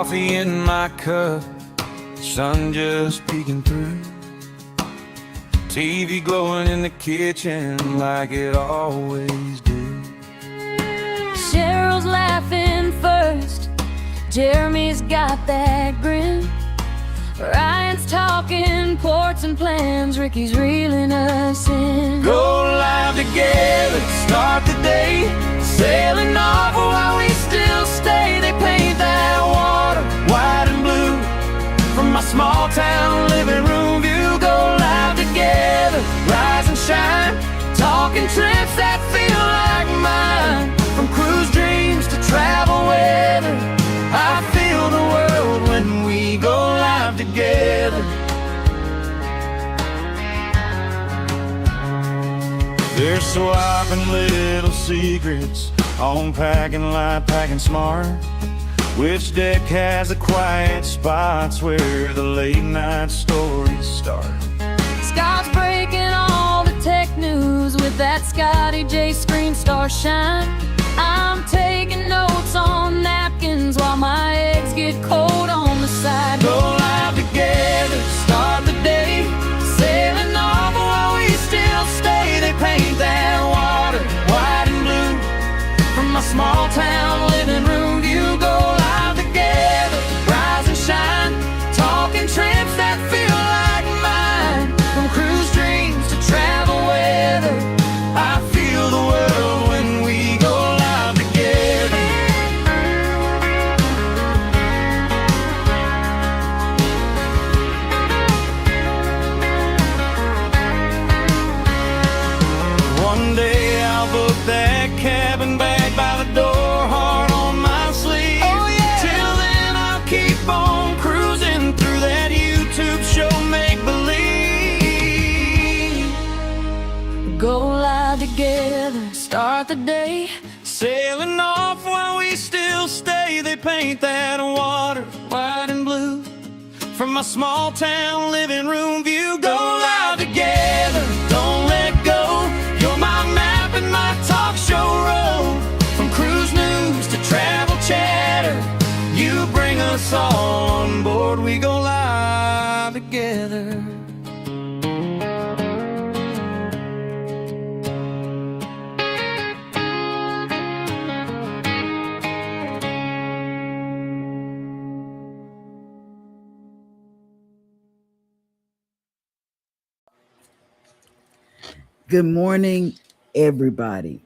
coffee in my cup, sun just peeking through. TV glowing in the kitchen like it always do. Cheryl's laughing first, Jeremy's got that grin. Ryan's talking ports and plans, Ricky's reeling us in. Go live together, start the day, sailing off while we still stay. They paint that water white and blue from my small town living room view. Go live together, rise and shine, talking trips that feel like mine. From cruise dreams to travel weather, I feel the world when we go live together. They're swapping little secrets on packing light, packing smart. Which deck has the quiet spots where the late night stories start? Scott's breaking all the tech news with that Scotty J screen star shine. I'm taking notes on napkins while my eggs get cold on the side. Go live together, start the day, sailing off while we still stay. They paint that water white and blue from my small town living room view. Go live together, rise and shine, talking trips that feel like mine. From cruise dreams to travel weather, I feel the world when we go live together. One day I'll book that cabin bag by the door, heart on my sleeve. Oh, yeah. Till then I'll keep on cruising through that YouTube show, make believe. Go live together, start the day, Sailing off while we still stay. They paint that water white and blue from my small town living room view. Go live together, don't let go. You're my map and my talk show road. From cruise news to travel chatter, you bring us all on board. We go live together. Good morning, everybody.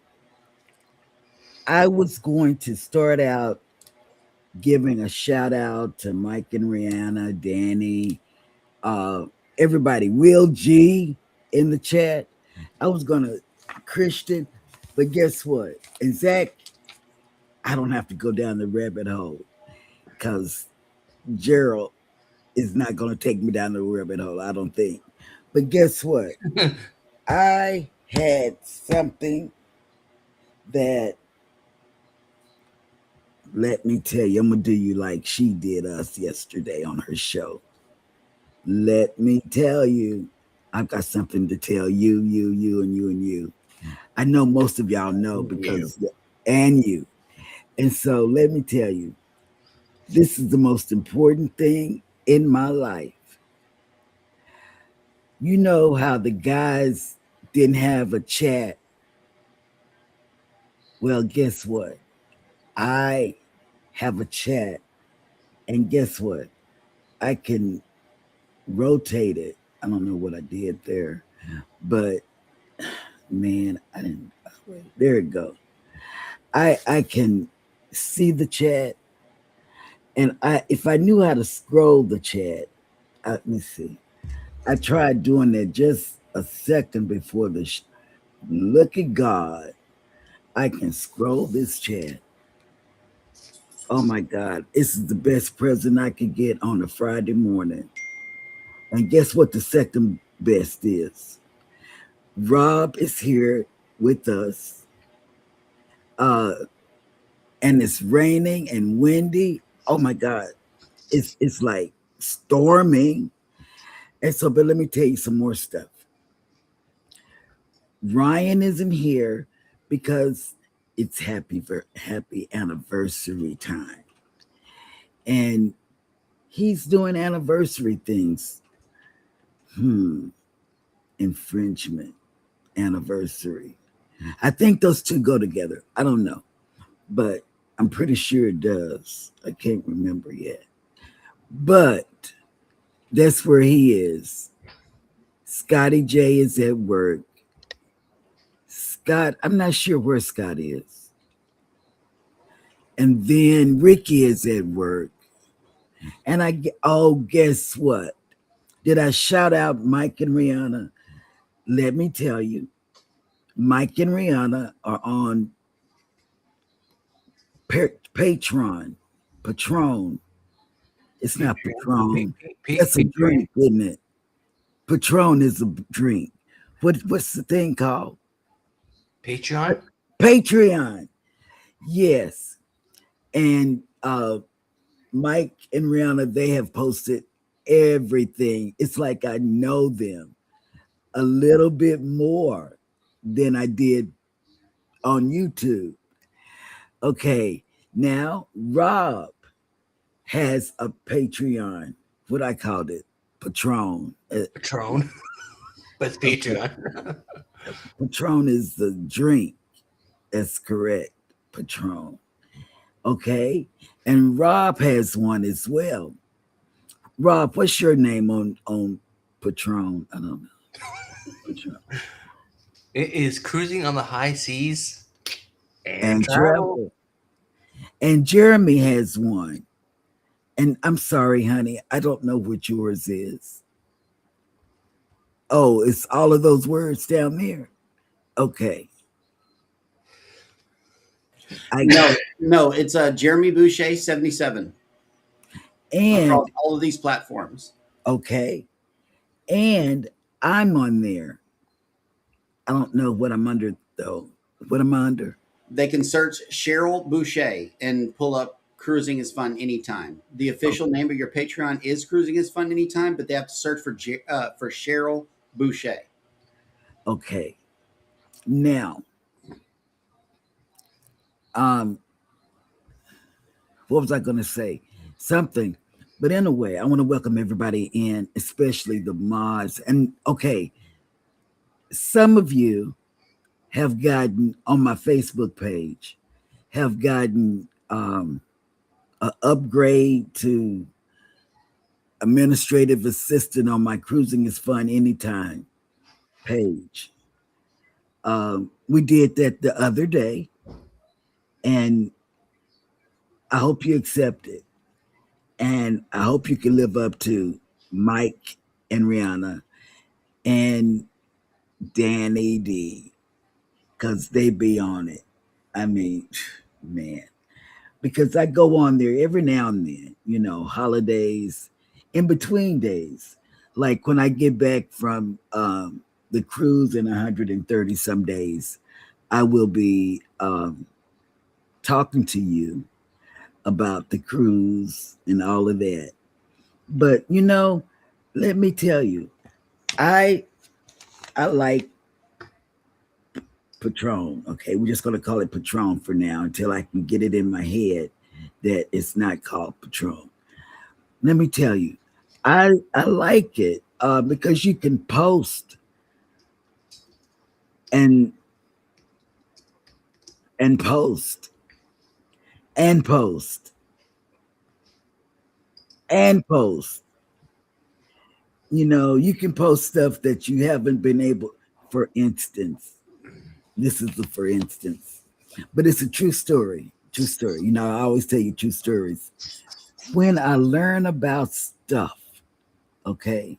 I was going to start out giving a shout out to Mike and Rihanna, Danny, everybody, Will G in the chat. I was going to Christian, but guess what? And Zach, I don't have to go down the rabbit hole because Gerald is not going to take me down the rabbit hole, I don't think. But guess what? I had something that, let me tell you, I'm going to do you like she did us yesterday on her show. Let me tell you, I've got something to tell you, and you. I know most of y'all know because, and you. And so let me tell you, this is the most important thing in my life. You know how the guys didn't have a chat? Well, guess what? I have a chat, and guess what? I can rotate it. I don't know what I did there, but man, I didn't. There it goes. I can see the chat, and if I knew how to scroll the chat, let me see. I tried doing that just a second before the look at God. I can scroll this chat. Oh my God, this is the best present I could get on a Friday morning. And guess what the second best is? Rob is here with us. And it's raining and windy. Oh my God, it's like storming. And so, but let me tell you some more stuff. Ryan isn't here because it's happy anniversary time. and he's doing anniversary things. Infringement anniversary. I think those two go together. I don't know, but I'm pretty sure it does. I can't remember yet. But that's where he is. Scotty J is at work. Scott, I'm not sure where Scott is. And then Ricky is at work. And guess what? Did I shout out Mike and Rihanna? Let me tell you, Mike and Rihanna are on Patron. Patron. It's not Patron. That's a drink, isn't it? Patron is a drink. What's the thing called? Patreon? Patreon. Yes. And Mike and Rihanna, they have posted everything. It's like I know them a little bit more than I did on YouTube. Okay, now Rob has a Patreon. What I called it, Patron. Patron. But it's Patreon. Patron is the drink. That's correct. Patron. Okay, and Rob has one as well. Rob, what's your name on Patron? I don't know. Patron. It is cruising on the high seas And travel. And Jeremy has one. And I'm sorry, honey, I don't know what yours is. Oh, it's all of those words down there. Okay. No, it's Jeremy Boucher 77 And across all of these platforms. okay. And I'm on there. I don't know what I'm under though. What am I under? They can search Cheryl Boucher and pull up Cruising is Fun Anytime. The official name of your Patreon is Cruising is Fun Anytime, but they have to search for Cheryl Boucher. Okay. Now, what was I going to say? Something. But anyway, I want to welcome everybody in, especially the mods. And okay, some of you have gotten on my Facebook page, have gotten an upgrade to administrative assistant on my Cruising is Fun Anytime page. We did that the other day, and I hope you accept it. And I hope you can live up to Mike and Rihanna and Danny D, because they be on it. I mean, man, because I go on there every now and then, holidays, in between days. Like when I get back from the cruise in 130 some days, I will be talking to you about the cruise and all of that. But let me tell you, I like Patron. Okay, we're just gonna call it Patron for now until I can get it in my head that it's not called Patron. Let me tell you, I like it because you can post and post and post and post. You can post stuff that you haven't been able. For instance, this is the for instance, but it's a true story. True story. I always tell you true stories. When I learn about stuff, okay.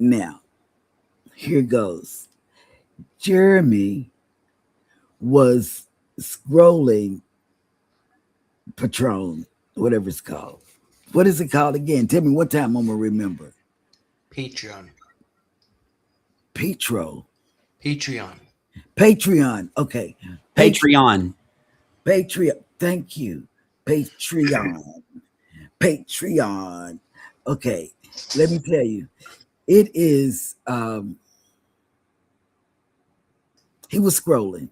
Now, here goes. Jeremy was scrolling Patron, whatever it's called. What is it called again? Tell me one time I'm gonna remember. Patreon. Petro. Patreon. Patreon. Okay. Patreon. Patreon. Thank you. Patreon. Patreon. Okay. Let me tell you. It is he was scrolling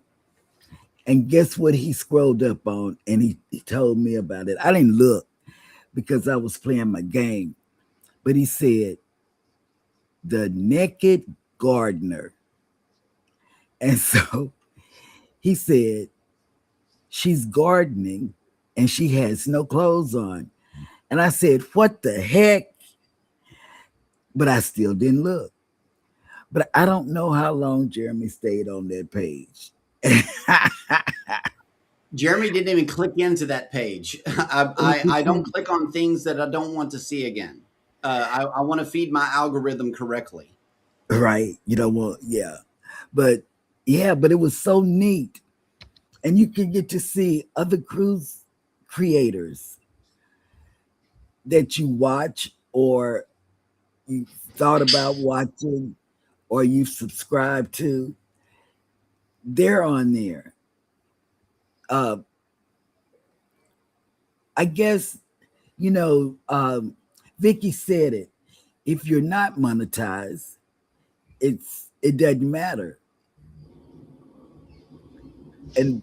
And guess what he scrolled up on? And he told me about it. I didn't look because I was playing my game. But he said, the naked gardener. And so he said, she's gardening and she has no clothes on. And I said, what the heck? But I still didn't look. But I don't know how long Jeremy stayed on that page. Jeremy didn't even click into that page. I don't click on things that I don't want to see again. I want to feed my algorithm correctly. Right. You know what? Yeah. But it was so neat. And you can get to see other cruise creators that you watch or you thought about watching or you subscribe to. They're on there. I guess, Vicky said it. If you're not monetized, it doesn't matter. And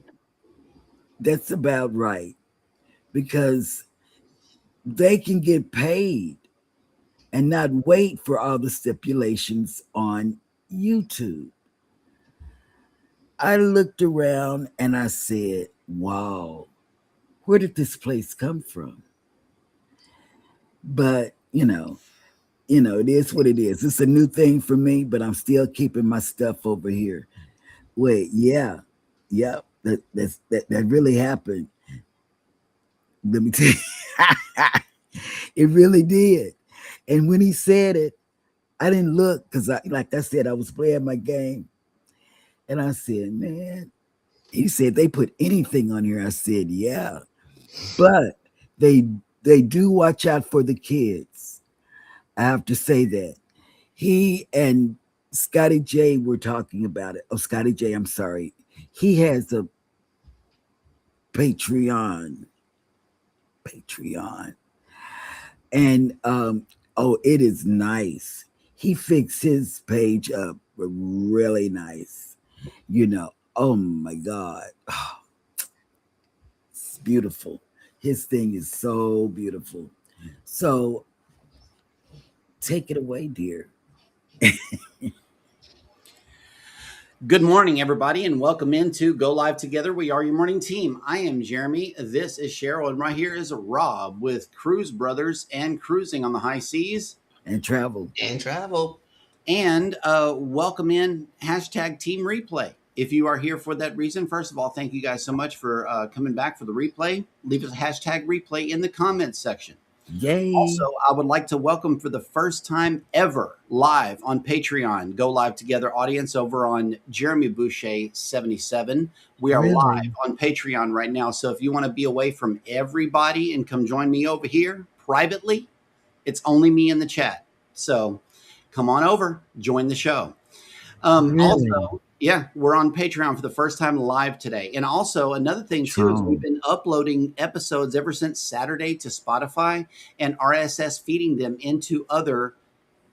that's about right because they can get paid and not wait for all the stipulations on YouTube. I looked around and I said, wow, where did this place come from? But, it is what it is. It's a new thing for me, but I'm still keeping my stuff over here. Wait, yeah. That really happened. Let me tell you. It really did. And when he said it, I didn't look because like I said, I was playing my game. And I said, man, he said they put anything on here. I said, yeah. But they do watch out for the kids. I have to say that. He and Scotty J were talking about it. Oh, Scotty J, I'm sorry. He has a Patreon. And it is nice. He fixed his page up really nice. Oh my God. Oh, it's beautiful. His thing is so beautiful. So take it away, dear. Good morning, everybody, and welcome into Go Live Together. We are your morning team. I am Jeremy. This is Cheryl, and right here is Rob with Cruise Brothers and Cruising on the High Seas. And travel. And welcome in hashtag Team Replay. If you are here for that reason, first of all, thank you guys so much for coming back for the replay. Leave us a hashtag replay in the comments section. Yay. Also, I would like to welcome for the first time ever live on Patreon, Go Live Together audience over on Jeremy Boucher 77. We are live on Patreon right now. So if you want to be away from everybody and come join me over here privately, it's only me in the chat. So come on over, join the show. Also, yeah, we're on Patreon for the first time live today. And also another thing too is we've been uploading episodes ever since Saturday to Spotify and RSS feeding them into other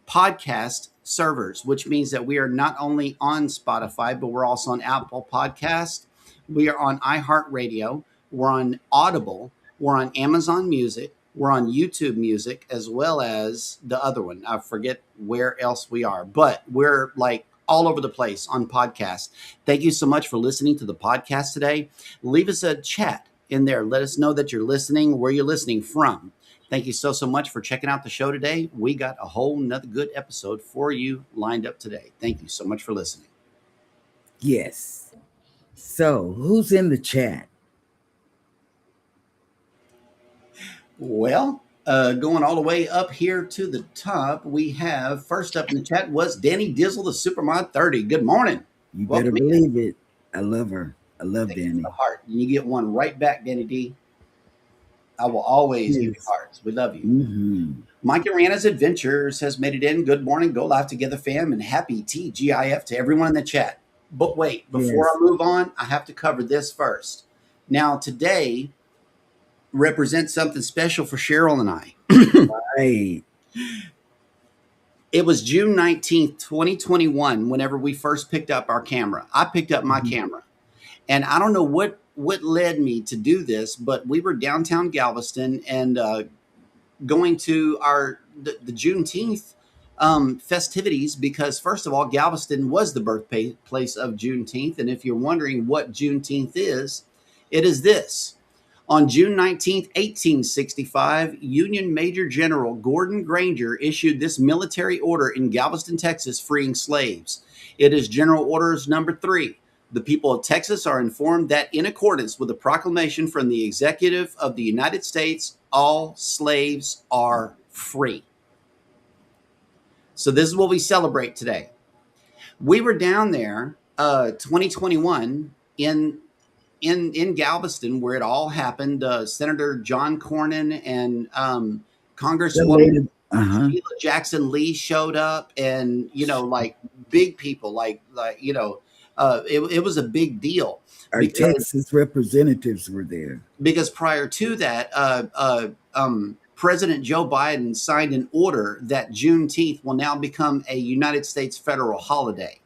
podcast servers, which means that we are not only on Spotify, but we're also on Apple Podcast. We are on iHeartRadio. We're on Audible. We're on Amazon Music. We're on YouTube Music, as well as the other one. I forget where else we are, but we're like all over the place on podcasts. Thank you so much for listening to the podcast today. Leave us a chat in there. Let us know that you're listening, where you're listening from. Thank you so much for checking out the show today. We got a whole nother good episode for you lined up today. Thank you so much for listening. Yes. So who's in the chat? Well, going all the way up here to the top, we have first up in the chat was Danny Dizzle, the Supermod 30. Good morning. You better believe it. I love her. I love Danny. Heart. And you get one right back, Danny D. I will always give you hearts. We love you. Mm-hmm. Mike and Rihanna's Adventures has made it in. Good morning, Go Live Together fam, and happy TGIF to everyone in the chat. But wait, before I move on, I have to cover this first. Now, today represents something special for Cheryl and I. Right. It was June 19th, 2021, whenever we first picked up our camera. I picked up my camera. And I don't know what led me to do this, but we were downtown Galveston and going to the Juneteenth festivities, because first of all, Galveston was the birthplace of Juneteenth. And if you're wondering what Juneteenth is, it is this. On June 19th, 1865, Union Major General Gordon Granger issued this military order in Galveston, Texas, freeing slaves. It is General Orders Number 3. The people of Texas are informed that in accordance with the proclamation from the Executive of the United States, all slaves are free. So this is what we celebrate today. We were down there 2021 in Galveston, where it all happened. Senator John Cornyn and Congresswoman Sheila Jackson Lee showed up, and like big people, like it was a big deal. Our Texas representatives were there. Because prior to that, President Joe Biden signed an order that Juneteenth will now become a United States federal holiday.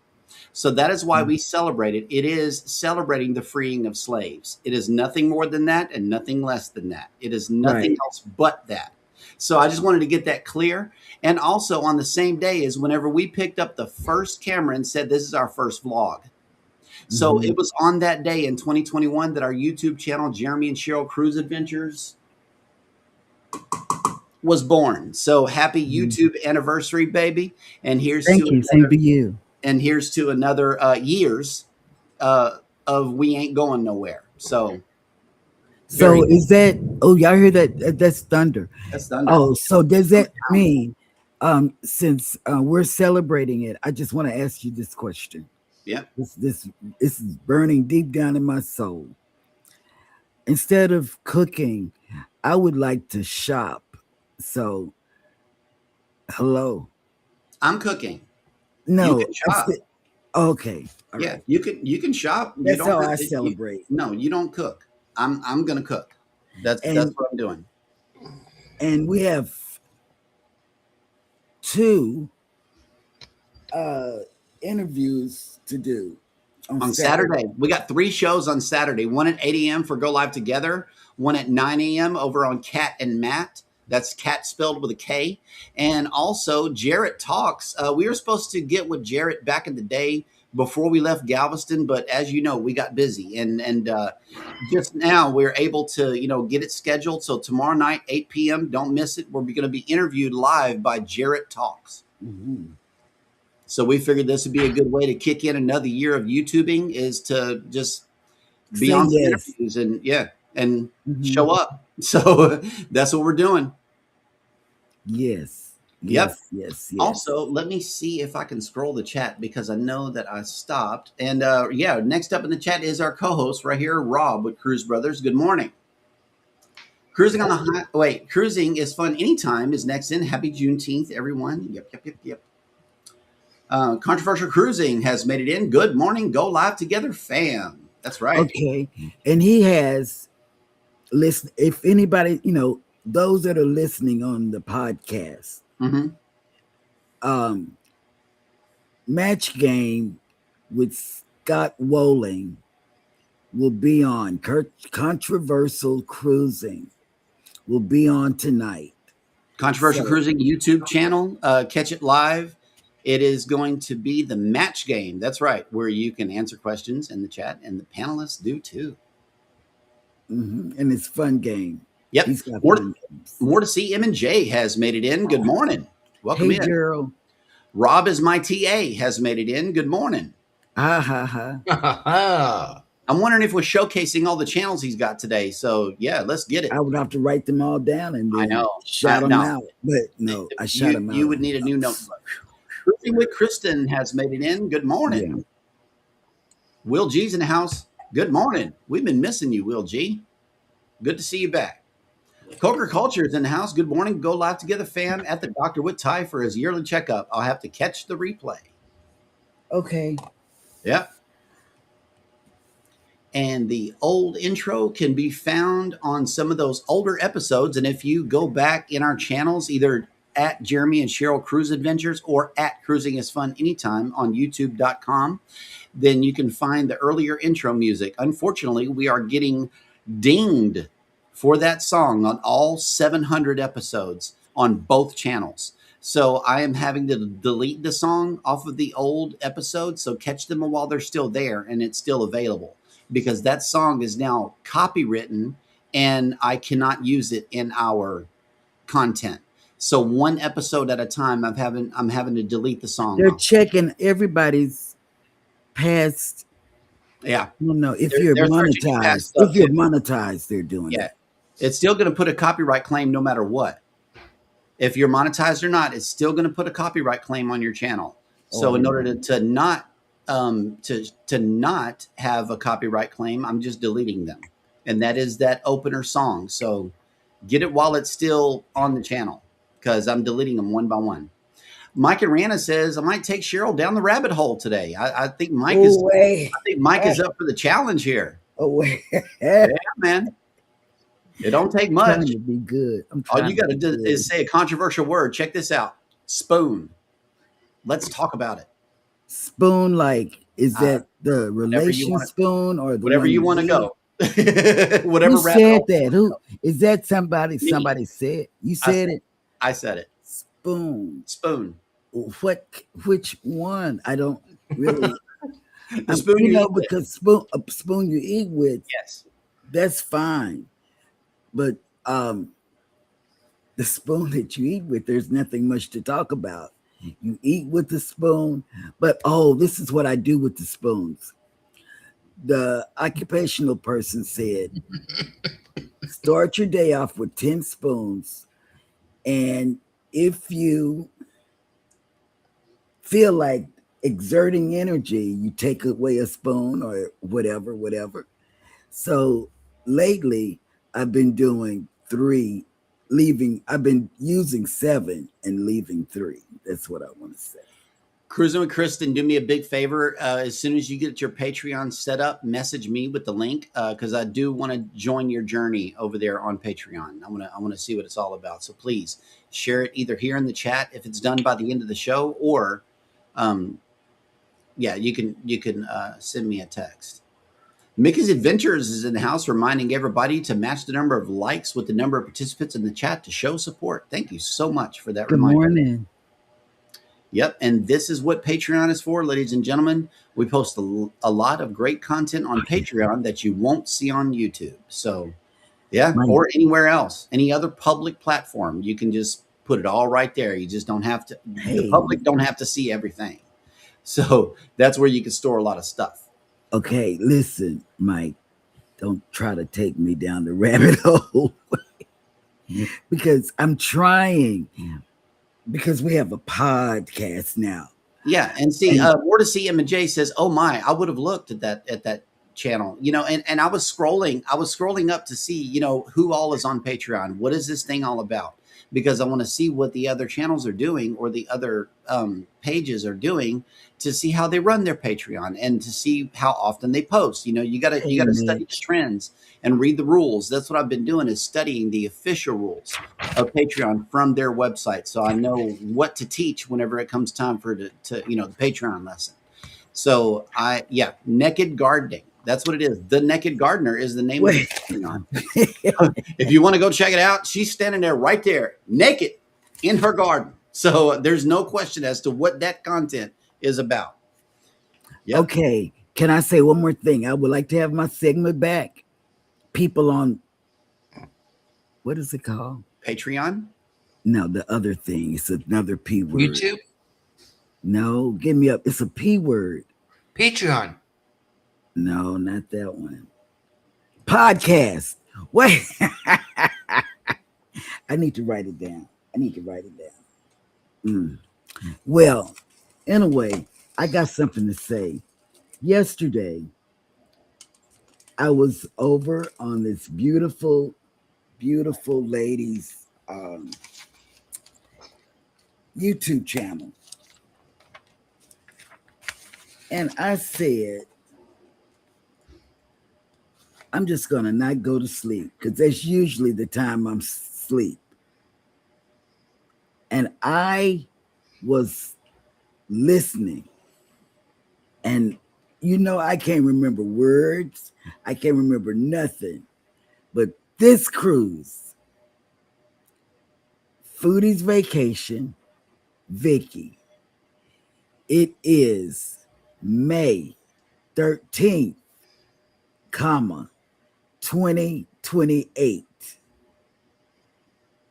So that is why we celebrate it. It is celebrating the freeing of slaves. It is nothing more than that and nothing less than that. It is nothing else but that. So I just wanted to get that clear. And also on the same day is whenever we picked up the first camera and said, this is our first vlog. So it was on that day in 2021 that our YouTube channel, Jeremy and Cheryl Cruise Adventures, was born. So happy YouTube anniversary, baby. And here's same to you. And here's to another years of we ain't going nowhere. So is that, y'all hear that? That's thunder. That's thunder. Oh, so does that mean, since we're celebrating it, I just want to ask you this question. Yeah. This is burning deep down in my soul. Instead of cooking, I would like to shop. So, hello. I'm cooking. No. You can shop. Okay. All yeah, right. you can shop. That's how I celebrate. No, you don't cook. I'm gonna cook. That's what I'm doing. And we have 2 interviews to do on Saturday. We got 3 shows on Saturday. One at 8 a.m. for Go Live Together. One at 9 a.m. over on Cat and Matt. That's Cat spelled with a K. And also Jarrett Talks. We were supposed to get with Jarrett back in the day before we left Galveston, but as you know, we got busy. And just now we're able to, get it scheduled. So tomorrow night, 8 p.m., don't miss it. We're going to be interviewed live by Jarrett Talks. So we figured this would be a good way to kick in another year of YouTubing, is to just be on some interviews and show up. So that's what we're doing. Yes. Yep. Yes. Also, let me see if I can scroll the chat, because I know that I stopped. And next up in the chat is our co-host right here, Rob with Cruise Brothers. Good morning. Cruising Cruising is fun anytime is next in. Happy Juneteenth, everyone. Yep. Controversial Cruising has made it in. Good morning. Go Live Together, fam. That's right. Okay. And he has listened. If anybody, those that are listening on the podcast, Match Game with Scott Wolling will be on. Controversial Cruising will be on tonight. Controversial Cruising YouTube channel. Catch it live. It is going to be the Match Game. That's right, where you can answer questions in the chat, and the panelists do too. And it's a fun game. Yep. More to see. M&J has made it in. Good morning. Welcome in. Gerald. Rob is my TA has made it in. Good morning. Ha. I'm wondering if we're showcasing all the channels he's got today. So yeah, let's get it. I would have to write them all down and then shout them out. But no, I shot them out. You would need a new notebook. Cruising with Kristen has made it in. Good morning. Yeah. Will G's in the house. Good morning. We've been missing you, Will G. Good to see you back. Coker Culture is in the house. Good morning. Go Live Together, fam, at the Doctor with Ty for his yearly checkup. I'll have to catch the replay. Okay. Yep. And the old intro can be found on some of those older episodes. And if you go back in our channels, either at Jeremy and Cheryl Cruise Adventures or at Cruising is Fun Anytime on youtube.com, then you can find the earlier intro music. Unfortunately, we are getting dinged for that song on all 700 episodes on both channels. So I am having to delete the song off of the old episodes. So catch them while they're still there and it's still available, because that song is now copywritten and I cannot use it in our content. So one episode at a time, I'm having to delete the song They're off. checking everybody's past. Yeah. You know, if you're They're searching your past monetized, stuff if you're too. monetized, they're doing Yeah. it. It's still going to put a copyright claim no matter what. If you're monetized or not, it's still going to put a copyright claim on your channel. So in order to not to not have a copyright claim, I'm just deleting them. And that is that opener song. So get it while it's still on the channel, because I'm deleting them one by one. Mike and Rana says, I might take Cheryl down the rabbit hole today. I think Mike is up for the challenge here. Yeah, man. It don't take much. Trying to be good. All you got to do is say a controversial word. Check this out. Spoon. Let's talk about it. Spoon, like, is that the relation spoon or the whatever you want to go? Whatever. Who said that? Who is that? Somebody said. You said it. I said it. Spoon. Spoon. Which one? I don't really. The spoon you eat with. Because a spoon you eat with. Yes. That's fine. But the spoon that you eat with, there's nothing much to talk about. You eat with the spoon, but this is what I do with the spoons. The occupational person said, start your day off with 10 spoons. And if you feel like exerting energy, you take away a spoon or whatever. So lately, I've been doing 3, I've been using 7 and leaving 3. That's what I want to say. Cruising with Kristen, do me a big favor. As soon as you get your Patreon set up, message me with the link, because I do want to join your journey over there on Patreon. I want to see what it's all about. So please share it either here in the chat if it's done by the end of the show, or you can send me a text. Mickey's Adventures is in the house, reminding everybody to match the number of likes with the number of participants in the chat to show support. Thank you so much for that reminder. Good morning. Yep, and this is what Patreon is for, ladies and gentlemen. We post a lot of great content on Patreon that you won't see on YouTube. So, or anywhere else, any other public platform. You can just put it all right there. You just don't have to. The public don't have to see everything. So that's where you can store a lot of stuff. Okay, listen, Mike, don't try to take me down the rabbit hole because I'm trying, because we have a podcast now. Yeah, and see, more to see Emma J says, "Oh my, I would have looked at that channel, and I was scrolling up to see, who all is on Patreon. What is this thing all about? Because I want to see what the other channels are doing or the other pages are doing, to see how they run their Patreon and to see how often they post. You got to study the trends and read the rules. That's what I've been doing, is studying the official rules of Patreon from their website, so I know what to teach whenever it comes time for the Patreon lesson. So naked gardening. That's what it is. The Naked Gardener is the name of it. If you want to go check it out, she's standing there right there, naked in her garden. So there's no question as to what that content is about. Yep. Okay. Can I say one more thing? I would like to have my segment back. People on, what is it called? Patreon? No, the other thing. It's another P word. YouTube? No, give me up. It's a P word. Patreon. No, not that one. Podcast. Wait. I need to write it down. Well, anyway, I got something to say. Yesterday, I was over on this beautiful lady's YouTube channel. And I said, I'm just going to not go to sleep, because that's usually the time I'm asleep. And I was listening, and You know, I can't remember words. I can't remember nothing. But this cruise, Foodie's Vacation, Vicky, it is May 13th, comma, 2028.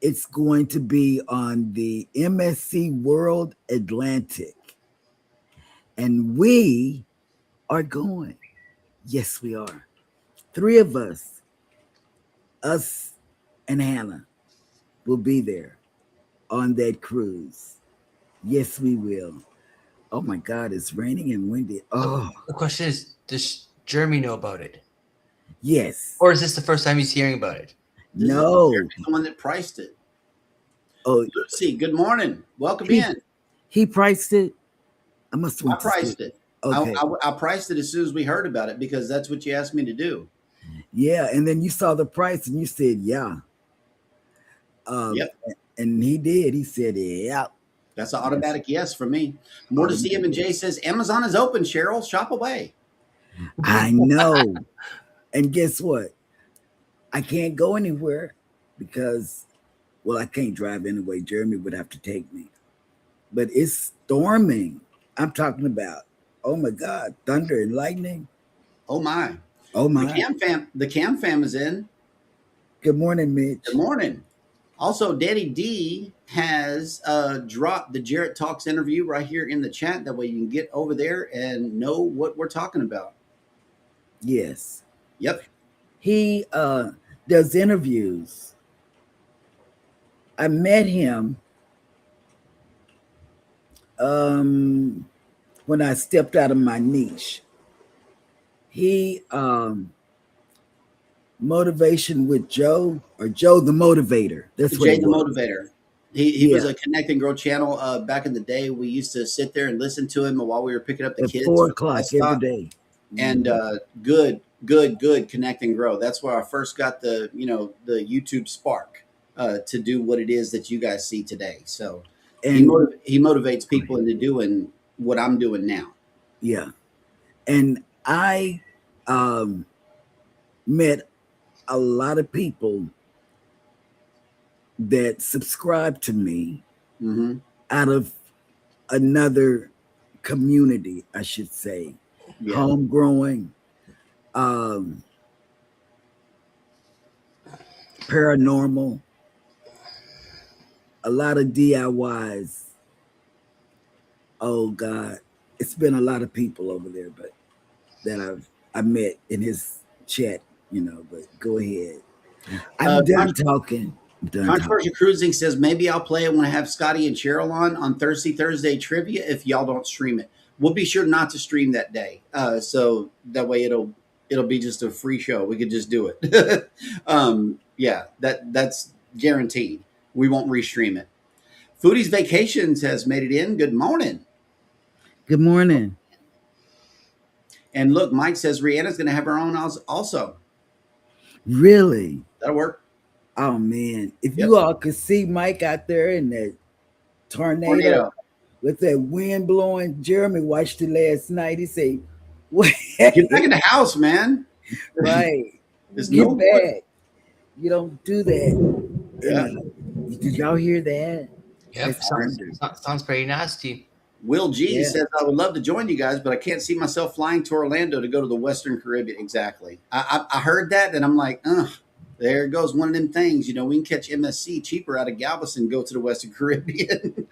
It's going to be on the MSC World Atlantic. And we are going. Yes, we are. 3 of us and Hannah, will be there on that cruise. Yes, we will. Oh my God, it's raining and windy. Oh, The question is, does Jeremy know about it? yes. Or is this the first time he's hearing about it? No. Jeremy's the one that priced it. Oh, Lucy, good morning. Welcome He- in. he priced it. I must I have priced it. Okay. I priced it as soon as we heard about it because that's what you asked me to do. Yeah, and then you saw the price and you said, yeah. Yep. And he did. He said, yeah. That's an automatic yes for me. More to see him. And Jay says, Amazon is open, Cheryl. Shop away. I know. And guess what? I can't go anywhere because, well, I can't drive anyway. Jeremy would have to take me. But it's storming. I'm talking about, oh my God, thunder and lightning. Oh my. Oh my. The Cam fam is in. Good morning, Mitch. Good morning. Also, Daddy D has dropped the Jarrett Talks interview right here in the chat. That way you can get over there and know what we're talking about. Yes. Yep. He does interviews. I met him when I stepped out of my niche. He Motivation with Joe, or Joe the Motivator. That's what Jay it the was. Motivator. He was Yeah. a Connect and Grow channel back in the day. We used to sit there and listen to him while we were picking up the At kids 4 for the o'clock bus every stop. day. And good Connect and Grow. That's where I first got the YouTube spark to do what it is that you guys see today. So he And motivates people into doing what I'm doing now. yeah. And I met a lot of people that subscribe to me Mm-hmm. out of another community, I should say. Yeah. Home growing, paranormal, a lot of DIYs. Oh God, it's been a lot of people over there, but that I met in his chat, but go ahead. I'm done talking. Controversial Cruising says maybe I'll play it when I have Scotty and Cheryl on Thursday trivia if y'all don't stream it. We'll be sure not to stream that day, so that way it'll be just a free show. We could just do it. Yeah, that's guaranteed. We won't restream it. Foodie's Vacations has made it in. Good morning. Good morning. And look, Mike says Rihanna's going to have her own also. Really? That'll work. Oh man, if Yep. you all could see Mike out there in that tornado with that wind blowing. Jeremy watched it last night. He said, "What? Get back in the house, man." Right? There's Get no back. You don't do that." Yeah. Did y'all hear that? Yep, That's sounds pretty nasty. Will G Yeah. says, I would love to join you guys, but I can't see myself flying to Orlando to go to the Western Caribbean. Exactly. I heard that and I'm like, there goes one of them things. We can catch MSC cheaper out of Galveston and go to the Western Caribbean,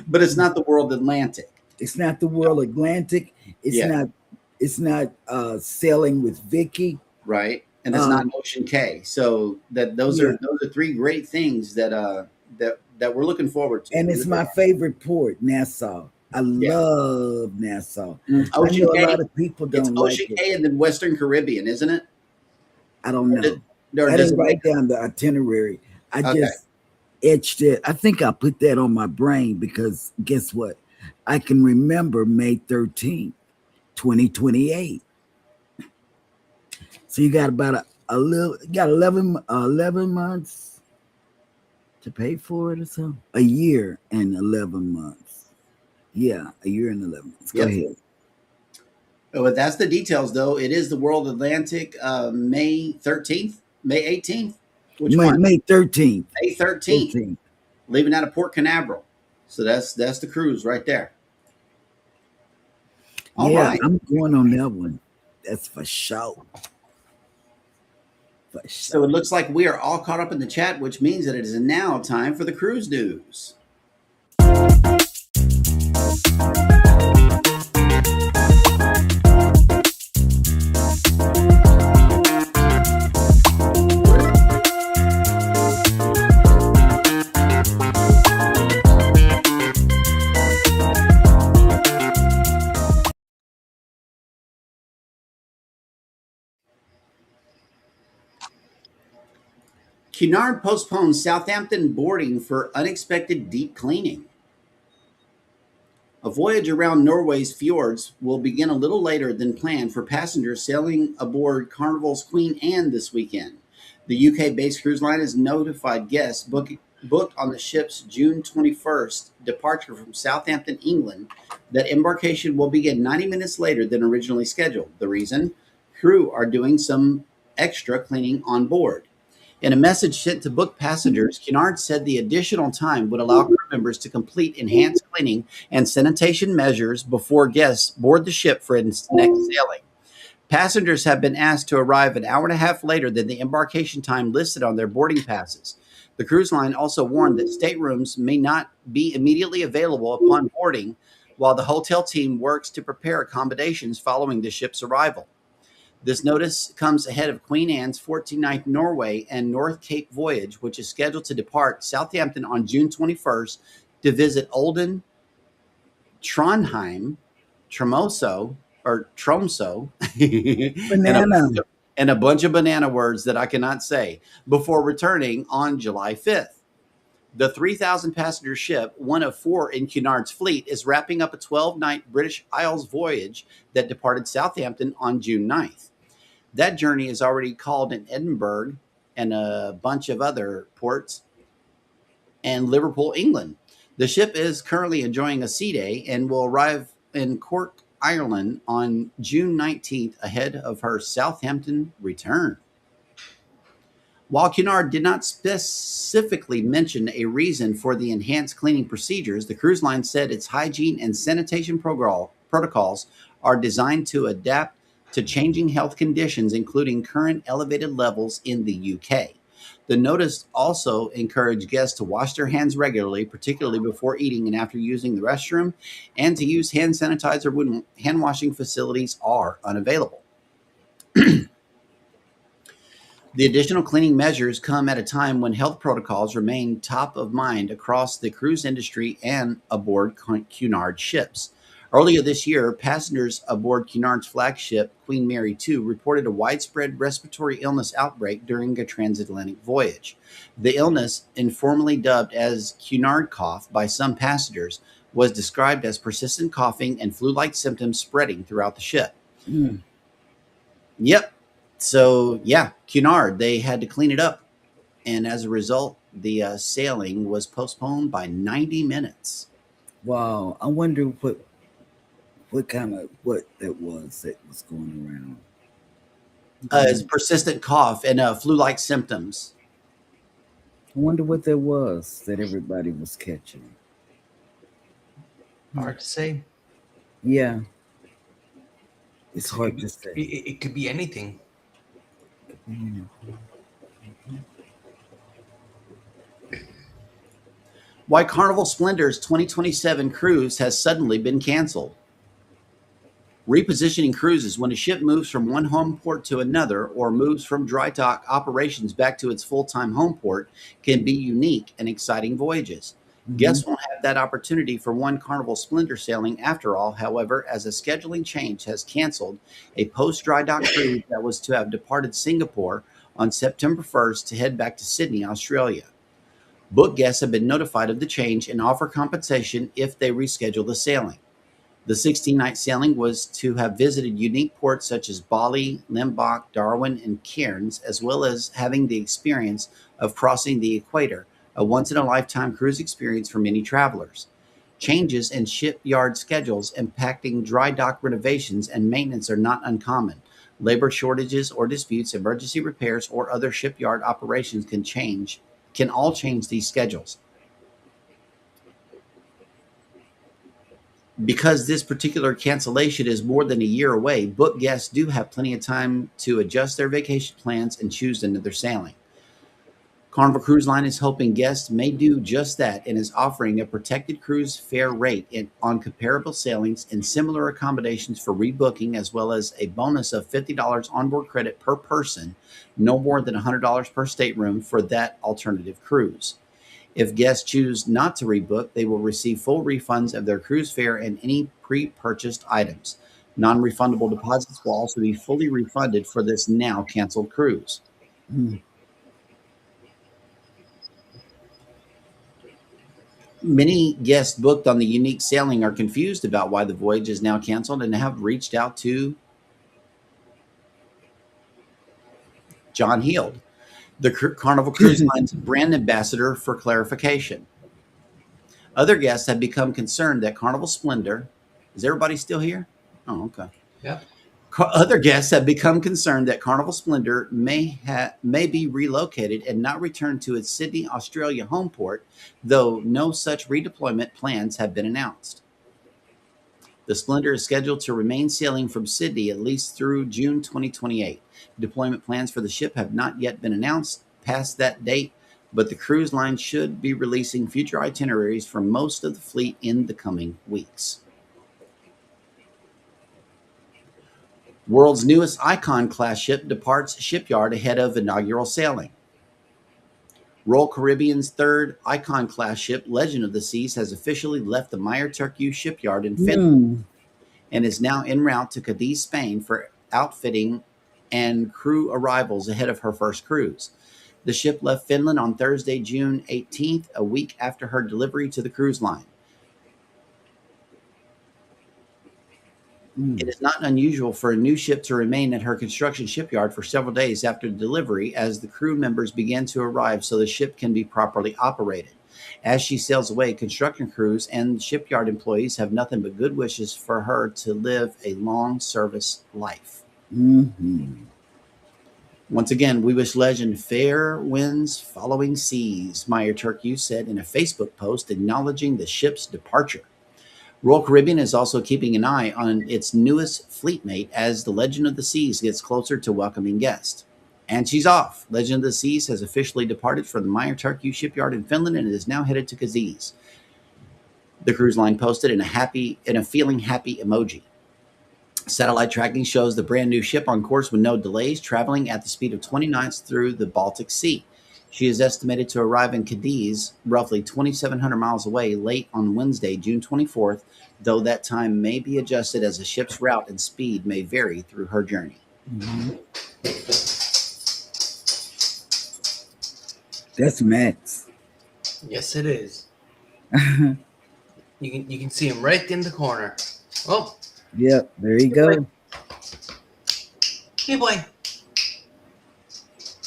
but it's not the world Atlantic. It's not the world Atlantic. It's Yeah. not sailing with Vicky. Right. And it's not Ocean K. So those are 3 great things that we're looking forward to. And it's my favorite port, Nassau. I love Nassau. Ocean I know K, a lot of people don't it's like Ocean it. K and then Western Caribbean, isn't it? I don't know. I didn't write down the itinerary. I just etched it. I think I put that on my brain because guess what? I can remember May 13th, 2028. So you got about you got 11 months to pay for it or something? A year and 11 months. Yeah, a year and 11 months. Go ahead. Well, that's the details, though. It is the World Atlantic, May 13th, May 18th. Which one? May 13th. May 13th. 13th. Leaving out of Port Canaveral. So that's the cruise right there. All Yeah, right. I'm going on that one. That's for sure. For So it sure. looks like we are all caught up in the chat, which means that it is now time for the cruise news. Cunard postpones Southampton boarding for unexpected deep cleaning. A voyage around Norway's fjords will begin a little later than planned for passengers sailing aboard Carnival's Queen Anne this weekend. The UK-based cruise line has notified guests booked on the ship's June 21st departure from Southampton, England, that embarkation will begin 90 minutes later than originally scheduled. The reason? Crew are doing some extra cleaning on board. In a message sent to book passengers, Cunard said the additional time would allow crew members to complete enhanced cleaning and sanitation measures before guests board the ship for its next sailing. Passengers have been asked to arrive an hour and a half later than the embarkation time listed on their boarding passes. The cruise line also warned that staterooms may not be immediately available upon boarding, while the hotel team works to prepare accommodations following the ship's arrival. This notice comes ahead of Queen Anne's 14-night Norway and North Cape voyage, which is scheduled to depart Southampton on June 21st to visit Olden, Trondheim, Tromso, Banana. and a bunch of banana words that I cannot say, before returning on July 5th. The 3,000-passenger ship, one of 4 in Cunard's fleet, is wrapping up a 12-night British Isles voyage that departed Southampton on June 9th. That journey is already called in Edinburgh and a bunch of other ports and Liverpool, England. The ship is currently enjoying a sea day and will arrive in Cork, Ireland on June 19th ahead of her Southampton return. While Cunard did not specifically mention a reason for the enhanced cleaning procedures, the cruise line said its hygiene and sanitation protocols are designed to adapt to changing health conditions, including current elevated levels in the UK. The notice also encouraged guests to wash their hands regularly, particularly before eating and after using the restroom, and to use hand sanitizer when hand washing facilities are unavailable. The additional cleaning measures come at a time when health protocols remain top of mind across the cruise industry and aboard Cunard ships. Earlier this year, passengers aboard Cunard's flagship, Queen Mary II, reported a widespread respiratory illness outbreak during a transatlantic voyage. The illness, informally dubbed as Cunard cough by some passengers, was described as persistent coughing and flu-like symptoms spreading throughout the ship. Yep. So, yeah, Cunard, they had to clean it up. And as a result, the sailing was postponed by 90 minutes. Wow. I wonder what that was going around. It's persistent cough and flu-like symptoms. I wonder what that was that everybody was catching. Hard to say. Yeah. It's hard to say. It could be anything. Why Carnival Splendor's 2027 cruise has suddenly been canceled. Repositioning cruises when a ship moves from one home port to another or moves from dry dock operations back to its full-time home port can be unique and exciting voyages. Guests won't have that opportunity for one Carnival Splendor sailing after all, however, as a scheduling change has canceled a post-dry dock cruise that was to have departed Singapore on September 1st to head back to Sydney, Australia. Book guests have been notified of the change and offer compensation if they reschedule the sailing. The 16-night sailing was to have visited unique ports such as Bali, Limbach, Darwin, and Cairns, as well as having the experience of crossing the equator, a once-in-a-lifetime cruise experience for many travelers. Changes in shipyard schedules impacting dry dock renovations and maintenance are not uncommon. Labor shortages or disputes, emergency repairs, or other shipyard operations can all change these schedules. Because this particular cancellation is more than a year away, book guests do have plenty of time to adjust their vacation plans and choose another sailing. Carnival Cruise Line is hoping guests may do just that and is offering a protected cruise fare rate on comparable sailings and similar accommodations for rebooking, as well as a bonus of $50 onboard credit per person, no more than $100 per stateroom for that alternative cruise. If guests choose not to rebook, they will receive full refunds of their cruise fare and any pre-purchased items. Non-refundable deposits will also be fully refunded for this now canceled cruise. Mm. Many guests booked on the unique sailing are confused about why the voyage is now canceled and have reached out to John Heald, the Carnival Cruise Line's brand ambassador, for clarification. Other guests have become concerned that Carnival Splendor, is everybody still here? Oh, okay. Yeah. Other guests have become concerned that Carnival Splendor may be relocated and not returned to its Sydney, Australia home port, though no such redeployment plans have been announced. The Splendor is scheduled to remain sailing from Sydney at least through June 2028. Deployment plans for the ship have not yet been announced past that date, but the cruise line should be releasing future itineraries for most of the fleet in the coming weeks. World's newest Icon class ship departs shipyard ahead of inaugural sailing. Royal Caribbean's third Icon class ship, Legend of the Seas, has officially left the Meyer Turku shipyard in Finland and is now en route to Cadiz, Spain for outfitting and crew arrivals ahead of her first cruise. The ship left Finland on Thursday, June 18th, a week after her delivery to the cruise line. It is not unusual for a new ship to remain at her construction shipyard for several days after delivery as the crew members begin to arrive so the ship can be properly operated. As she sails away, construction crews and shipyard employees have nothing but good wishes for her to live a long service life. Mm-hmm. Once again, we wish Legend fair winds following seas, Meyer Turku said in a Facebook post acknowledging the ship's departure. Royal Caribbean is also keeping an eye on its newest fleet mate as the Legend of the Seas gets closer to welcoming guests. And she's off. Legend of the Seas has officially departed from the Meyer Turku shipyard in Finland and is now headed to Cadiz. The cruise line posted in a feeling happy emoji. Satellite tracking shows the brand new ship on course with no delays, traveling at the speed of 20 knots through the Baltic Sea. She is estimated to arrive in Cadiz, roughly 2,700 miles away, late on Wednesday, June 24th, though that time may be adjusted as the ship's route and speed may vary through her journey. Mm-hmm. That's Max. Yes, it is. You can see him right in the corner. Oh. Yep, there you go. Hey, boy.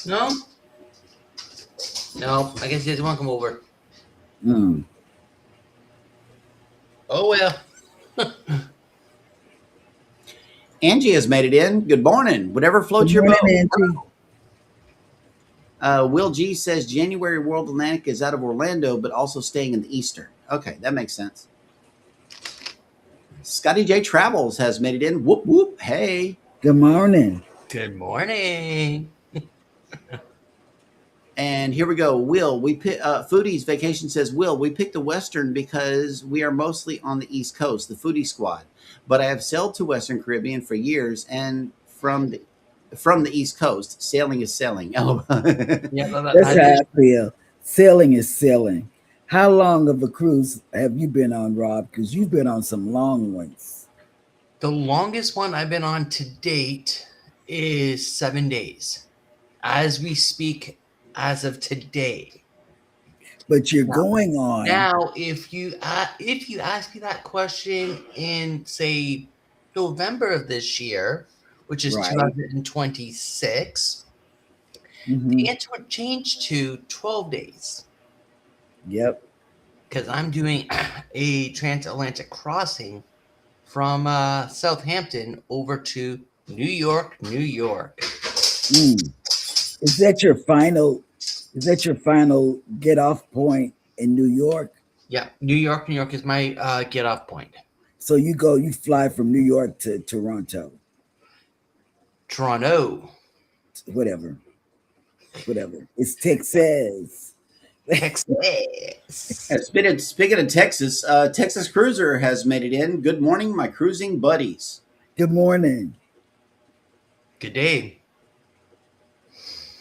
No? No, I guess he doesn't want to come over. Mm. Oh, well. Angie has made it in. Good morning. Whatever floats your boat. Will G says January World Atlantic is out of Orlando, but also staying in the Eastern. Okay, that makes sense. Scotty J Travels has made it in. Whoop, whoop. Hey. Good morning. Good morning. And here we go. Will, we pick Foodie's Vacation says, Will, we picked the Western because we are mostly on the East Coast, the Foodie Squad. But I have sailed to Western Caribbean for years and from the East Coast, sailing is sailing. Oh. Yeah, that's how I feel. Sailing is sailing. How long of a cruise have you been on, Rob? Because you've been on some long ones. The longest one I've been on to date is 7 days. As we speak, as of today. But you're going on. Now, if you ask me that question in, say, November of this year, which is 2026, the answer would change to 12 days. Yep. because I'm doing a transatlantic crossing from Southampton over to New York, New York. Mm. Is that your final? Is that your final get off point in New York? Yeah, New York, New York is my get off point. So you fly from New York to Toronto, Toronto, whatever, whatever. It's Texas. Texas. Speaking of Texas, Texas Cruiser has made it in. Good morning, my cruising buddies. Good morning. Good day.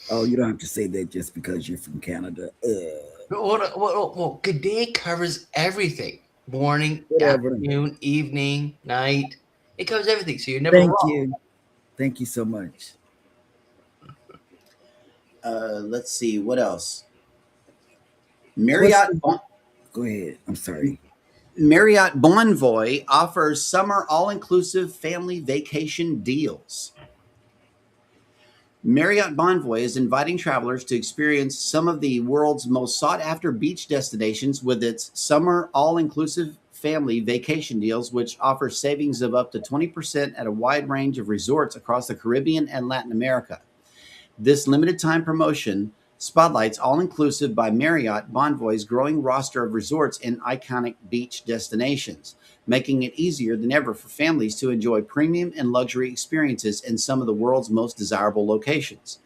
Oh, you don't have to say that just because you're from Canada. Well, good day covers everything. Morning, Whatever. afternoon, evening, night. It covers everything, so you're never Thank wrong. you. Thank you so much. Let's see what else. Marriott Go ahead. I'm sorry. Marriott Bonvoy offers summer all-inclusive family vacation deals. Marriott Bonvoy is inviting travelers to experience some of the world's most sought-after beach destinations with its summer all-inclusive family vacation deals, which offer savings of up to 20% at a wide range of resorts across the Caribbean and Latin America. This limited time promotion spotlights All-Inclusive by Marriott Bonvoy's growing roster of resorts in iconic beach destinations, making it easier than ever for families to enjoy premium and luxury experiences in some of the world's most desirable locations.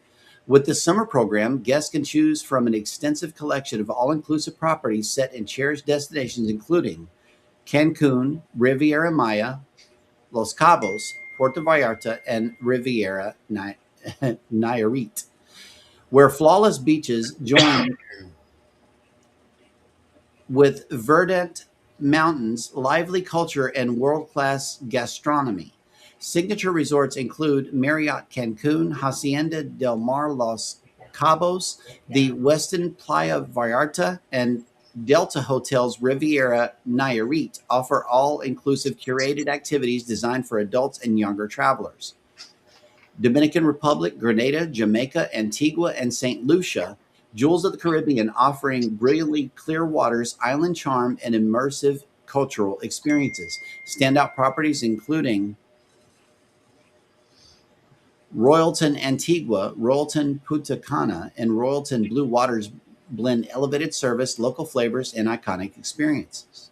With this summer program, guests can choose from an extensive collection of all-inclusive properties set in cherished destinations including Cancun, Riviera Maya, Los Cabos, Puerto Vallarta, and Riviera Nayarit, where flawless beaches join with verdant mountains, lively culture, and world-class gastronomy. Signature resorts include Marriott Cancun, Hacienda del Mar Los Cabos, the Westin Playa Vallarta, and Delta Hotels Riviera Nayarit offer all-inclusive curated activities designed for adults and younger travelers. Dominican Republic, Grenada, Jamaica, Antigua, and St. Lucia, jewels of the Caribbean offering brilliantly clear waters, island charm, and immersive cultural experiences. Standout properties including Royalton Antigua, Royalton Punta Cana, and Royalton Blue Waters blend elevated service, local flavors, and iconic experiences.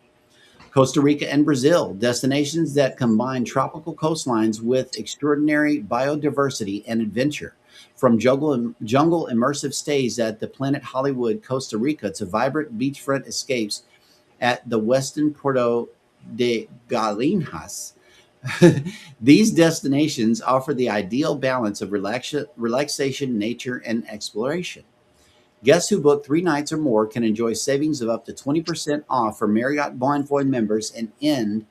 Costa Rica and Brazil, destinations that combine tropical coastlines with extraordinary biodiversity and adventure. From jungle immersive stays at the Planet Hollywood, Costa Rica, to vibrant beachfront escapes at the Westin Puerto de Galinas. These destinations offer the ideal balance of relaxation, nature, and exploration. Guests who book 3 nights or more can enjoy savings of up to 20% off for Marriott Bonvoy members and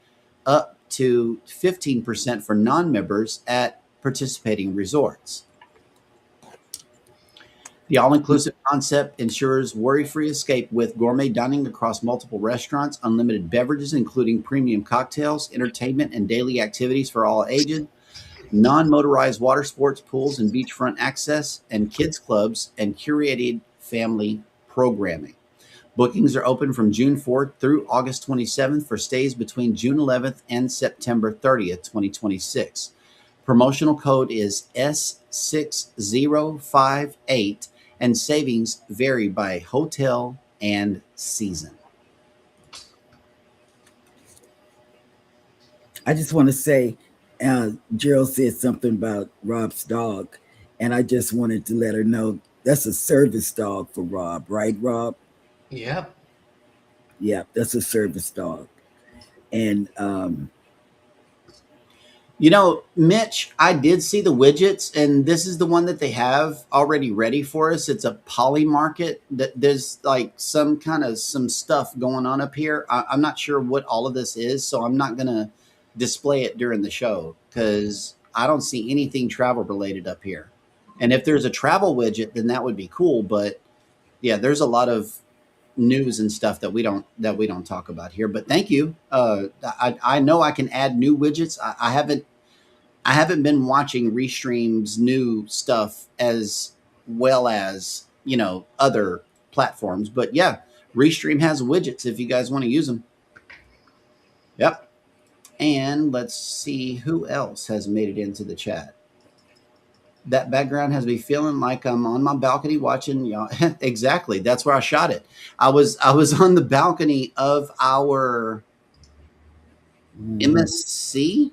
up to 15% for non-members at participating resorts. The all-inclusive concept ensures worry-free escape with gourmet dining across multiple restaurants, unlimited beverages including premium cocktails, entertainment and daily activities for all ages, non-motorized water sports, pools and beachfront access, and kids clubs and curated family programming. Bookings are open from June 4th through August 27th for stays between June 11th and September 30th, 2026. Promotional code is S6058 and savings vary by hotel and season. I just want to say, Gerald said something about Rob's dog, and I just wanted to let her know that's a service dog for Rob, right, Rob? Yep. Yeah, that's a service dog. And you know, Mitch, I did see the widgets, and this is the one that they have already ready for us. It's a poly market. There's like some stuff going on up here. I'm not sure what all of this is, so I'm not gonna display it during the show because I don't see anything travel related up here. And if there's a travel widget, then that would be cool. But yeah, there's a lot of news and stuff that we don't talk about here. But thank you. I know I can add new widgets. I haven't been watching Restream's new stuff as well as other platforms. But yeah, Restream has widgets if you guys want to use them. Yep. And let's see who else has made it into the chat. That background has me feeling like I'm on my balcony watching y'all. Exactly. That's where I shot it. I was on the balcony of our MSC.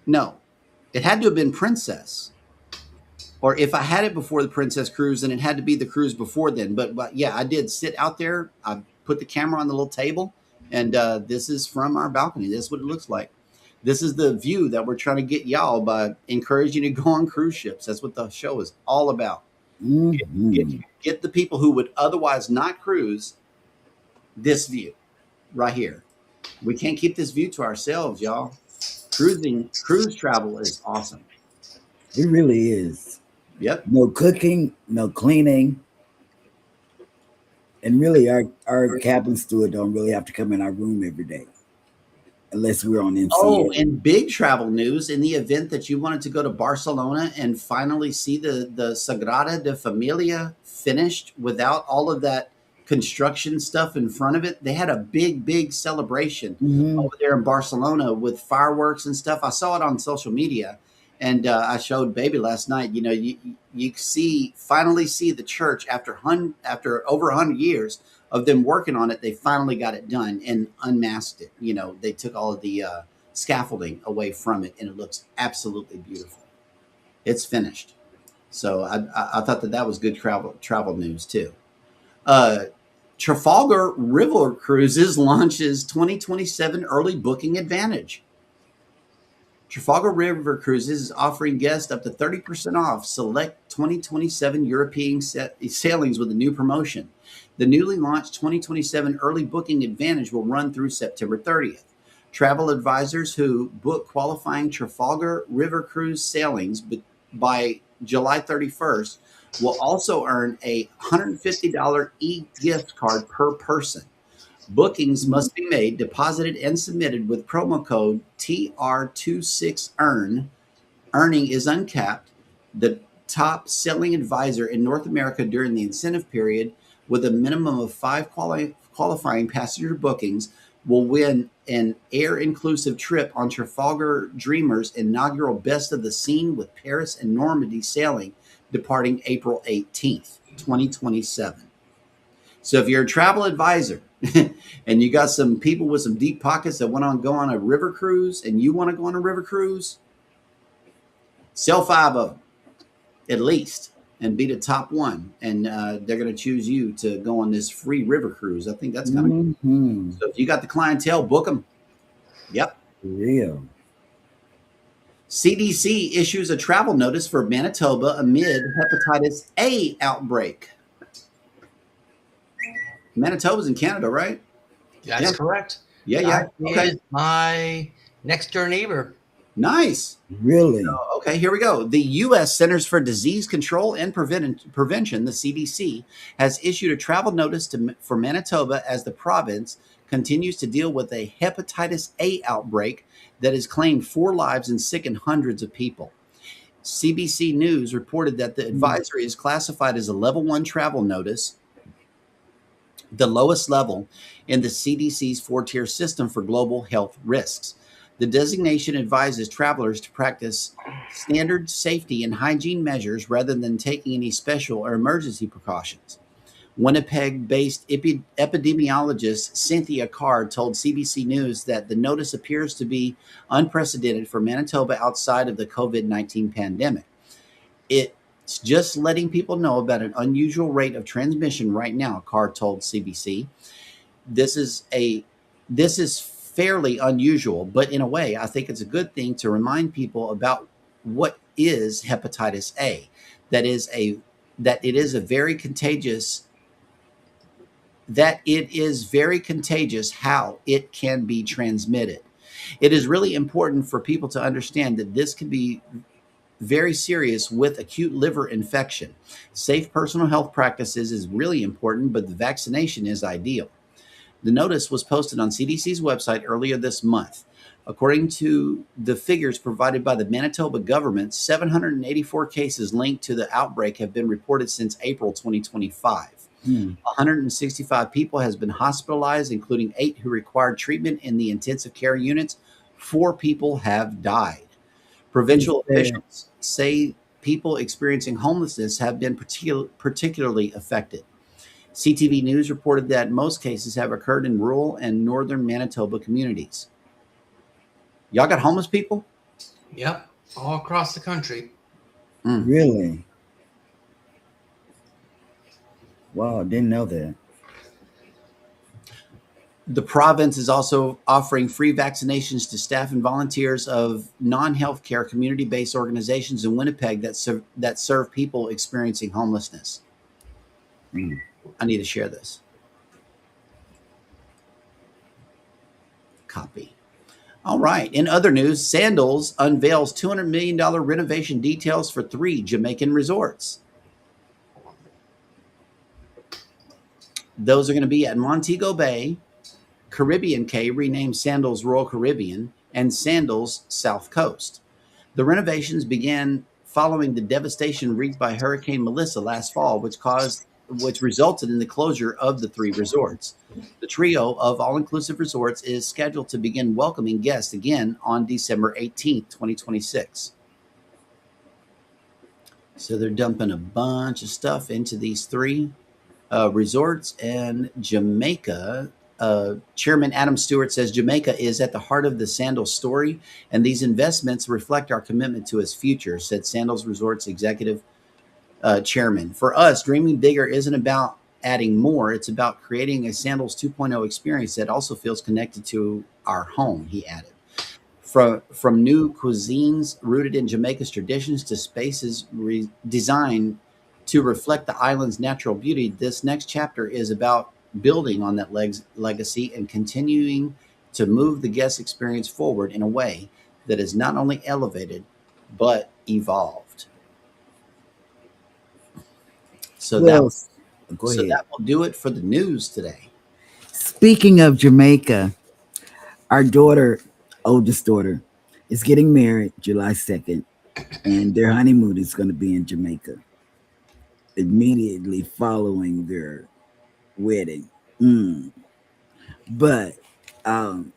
No, it had to have been Princess. Or if I had it before the Princess cruise, then it had to be the cruise before then. But yeah, I did sit out there. I put the camera on the little table, and this is from our balcony. This is what it looks like. This is the view that we're trying to get y'all by encouraging you to go on cruise ships. That's what the show is all about. Get the people who would otherwise not cruise this view right here. We can't keep this view to ourselves, y'all. Cruise travel is awesome. It really is. Yep. No cooking, no cleaning. And really, our cabin steward don't really have to come in our room every day. Unless we're on MCA. Oh, and big travel news, in the event that you wanted to go to Barcelona and finally see the Sagrada de Familia finished without all of that construction stuff in front of it, they had a big celebration over there in Barcelona with fireworks and stuff. I saw it on social media, and I showed Baby last night. You know, you finally see the church after over 100 years of them working on it. They finally got it done and unmasked it. You know, they took all of the scaffolding away from it, and it looks absolutely beautiful. It's finished. So I thought that was good travel news too. Trafalgar River Cruises launches 2027 early booking advantage. Trafalgar River Cruises is offering guests up to 30% off select 2027 European sailings with a new promotion. The newly launched 2027 early booking advantage will run through September 30th. Travel advisors who book qualifying Trafalgar River Cruise sailings by July 31st will also earn a $150 e-gift card per person. Bookings must be made, deposited, and submitted with promo code TR26EARN. Earning is uncapped. The top selling advisor in North America during the incentive period, with a minimum of 5 qualifying passenger bookings, will win an air-inclusive trip on Trafalgar Dreamer's inaugural Best of the Scene with Paris and Normandy sailing, departing April 18th, 2027. So if you're a travel advisor and you got some people with some deep pockets that want to go on a river cruise, and you want to go on a river cruise, sell 5 of them at least and be the top one. And they're going to choose you to go on this free river cruise. I think that's kind of cool. So if you got the clientele, book them. Yep. Yeah. CDC issues a travel notice for Manitoba amid hepatitis A outbreak. Manitoba's in Canada, right? That's correct. Yeah. Okay. My next door neighbor. Nice. Really? Okay, here we go. The U.S. Centers for Disease Control and Prevention, the CDC, has issued a travel notice for Manitoba as the province continues to deal with a hepatitis A outbreak that has claimed 4 lives and sickened hundreds of people. CBC News reported that the advisory is classified as a level 1 travel notice, the lowest level in the CDC's 4-tier system for global health risks. The designation advises travelers to practice standard safety and hygiene measures rather than taking any special or emergency precautions. Winnipeg-based epidemiologist Cynthia Carr told CBC News that the notice appears to be unprecedented for Manitoba outside of the COVID-19 pandemic. It's just letting people know about an unusual rate of transmission right now, Carr told CBC. This is fairly unusual, but in a way, I think it's a good thing to remind people about what is hepatitis A. That it is very contagious how it can be transmitted. It is really important for people to understand that this can be very serious with acute liver infection. Safe personal health practices is really important, but the vaccination is ideal. The notice was posted on CDC's website earlier this month. According to the figures provided by the Manitoba government, 784 cases linked to the outbreak have been reported since April 2025. Hmm. 165 people has been hospitalized, including 8 who required treatment in the intensive care units. 4 people have died. It's Provincial sad. officials say people experiencing homelessness have been particularly affected. CTV News reported that most cases have occurred in rural and northern Manitoba communities. Y'all got homeless people? Yep, all across the country. Mm. Really? Wow, didn't know that. The province is also offering free vaccinations to staff and volunteers of non-healthcare community-based organizations in Winnipeg that serve people experiencing homelessness. Hmm. I need to share this. Copy. All right. In other news, Sandals unveils $200 million renovation details for 3 Jamaican resorts. Those are going to be at Montego Bay, Caribbean Cay, renamed Sandals Royal Caribbean, and Sandals South Coast. The renovations began following the devastation wreaked by Hurricane Melissa last fall, which resulted in the closure of the 3 resorts. The trio of all-inclusive resorts is scheduled to begin welcoming guests again on December 18th, 2026. So they're dumping a bunch of stuff into these 3 resorts. And Jamaica, Chairman Adam Stewart says Jamaica is at the heart of the Sandals story, and these investments reflect our commitment to its future, said Sandals Resorts executive chairman. For us, dreaming bigger isn't about adding more. It's about creating a Sandals 2.0 experience that also feels connected to our home, he added. From new cuisines rooted in Jamaica's traditions to spaces designed to reflect the island's natural beauty, this next chapter is about building on that legacy and continuing to move the guest experience forward in a way that is not only elevated, but evolved. So that Well, go so ahead. that will do it for the news today. Speaking of Jamaica, our daughter, oldest daughter, is getting married July 2nd, and their honeymoon is going to be in Jamaica immediately following their wedding. Mm. But um,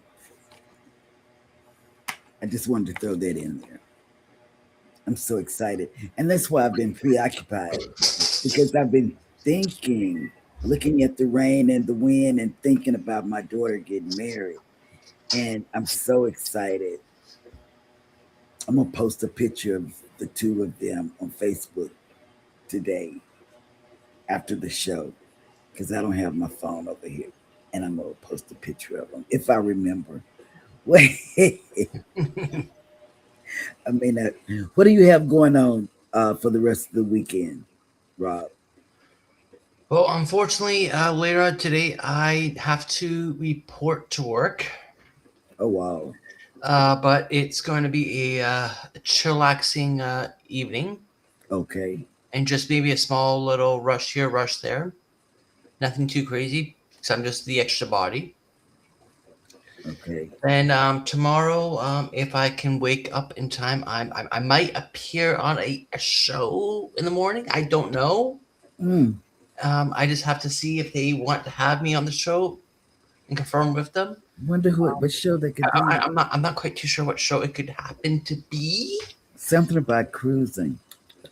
I just wanted to throw that in there. I'm so excited. And that's why I've been preoccupied because I've been thinking, looking at the rain and the wind and thinking about my daughter getting married. And I'm so excited. I'm going to post a picture of the 2 of them on Facebook today after the show because I don't have my phone over here. And I'm going to post a picture of them if I remember. Wait, I mean, what do you have going on for the rest of the weekend, Rob? Well, unfortunately, later on today, I have to report to work. Oh, wow. But it's going to be a chillaxing evening, Okay. and just maybe a small little rush here, rush there. Nothing too crazy, because I'm just the extra body. Okay. And tomorrow, if I can wake up in time, I might appear on a show in the morning. I don't know. Mm. I just have to see if they want to have me on the show and confirm with them. Wonder what show that could be. I'm not quite too sure what show it could happen to be, Something about cruising.